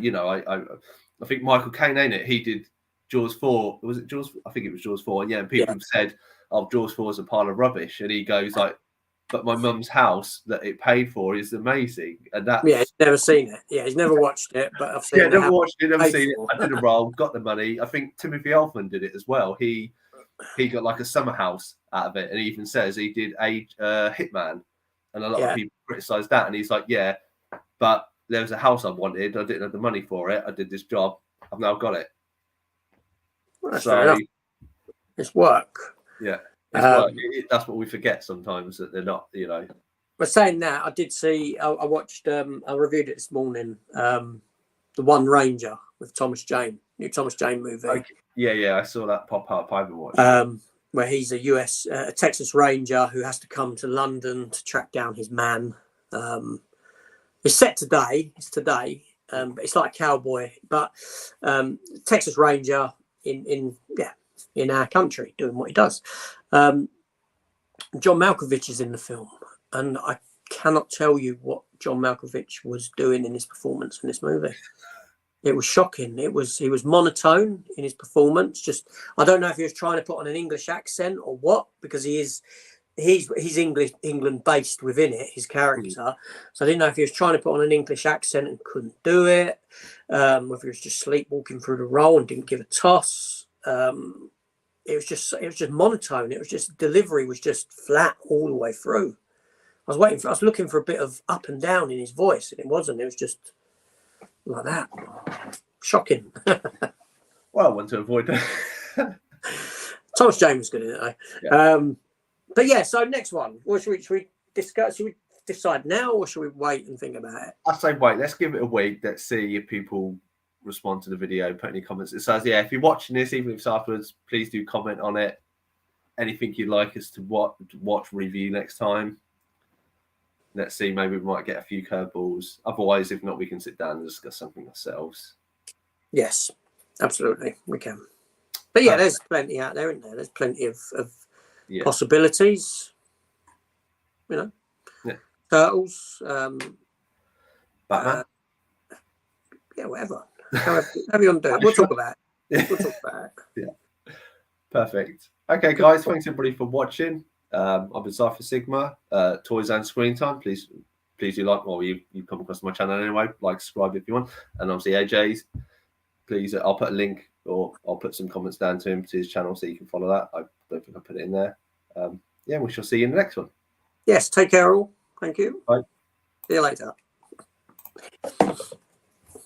think Michael Caine, ain't it? He did Jaws 4. Was it Jaws? I think it was Jaws 4. And yeah, and people have said, oh, Jaws 4 is a pile of rubbish. And he goes like, but my mum's house that it paid for is amazing. And that he's never seen it. Yeah, he's never watched it, but I've seen it. Never watched it, never seen it. I did a role, got the money. I think Timothy Olyphant did it as well. He got like a summer house out of it, and he even says he did a Hitman, and a lot of people criticised that. And he's like, yeah, but there was a house I wanted. I didn't have the money for it. I did this job. I've now got it. Well, it's work. Yeah. That's what we forget sometimes, that they're not, you know. But saying that, I did see, I watched, I reviewed it this morning, The One Ranger with Thomas Jane, new Thomas Jane movie. Okay. Yeah, I saw that pop up. I haven't watched it. Where he's a Texas Ranger who has to come to London to track down his man. It's set today. But it's like a cowboy, but Texas Ranger in our country doing what he does. John Malkovich is in the film, and I cannot tell you what John Malkovich was doing in his performance in this movie. It was shocking. He was monotone in his performance. Just, I don't know if he was trying to put on an English accent or what, because he's England based within it, his character. So I didn't know if he was trying to put on an English accent and couldn't do it, whether he was just sleepwalking through the role and didn't give a toss. It was just monotone. It was just, delivery was just flat all the way through. I was looking for a bit of up and down in his voice, and it wasn't. It was just like that. Shocking. Well, I want to avoid that. Thomas Jane was good in it, though. Yeah. But yeah, so next one. What should we discuss? Should we decide now, or should we wait and think about it? I say wait. Let's give it a week. Let's see if people respond to the video, put any comments. It says, yeah, if you're watching this, even if it's afterwards, please do comment on it. Anything you'd like us to watch review next time. Let's see, maybe we might get a few curveballs. Otherwise, if not, we can sit down and discuss something ourselves. Yes, absolutely, we can. But yeah, there's plenty out there, isn't there? There's plenty of possibilities. You know, Turtles, Batman. Yeah, whatever. However you want to do it. We'll talk about it. We'll talk about it. Yeah. Perfect. Okay, guys. Thanks everybody for watching. I've been Cypher Sigma. Toys and Screen Time. Please do like. Well, you've come across my channel anyway. Like, subscribe if you want. And obviously AJ's. Please, I'll put a link or I'll put some comments down to him to his channel so you can follow that. I don't think I put it in there. Yeah, we shall see you in the next one. Yes. Take care, all. Thank you. Bye. See you later.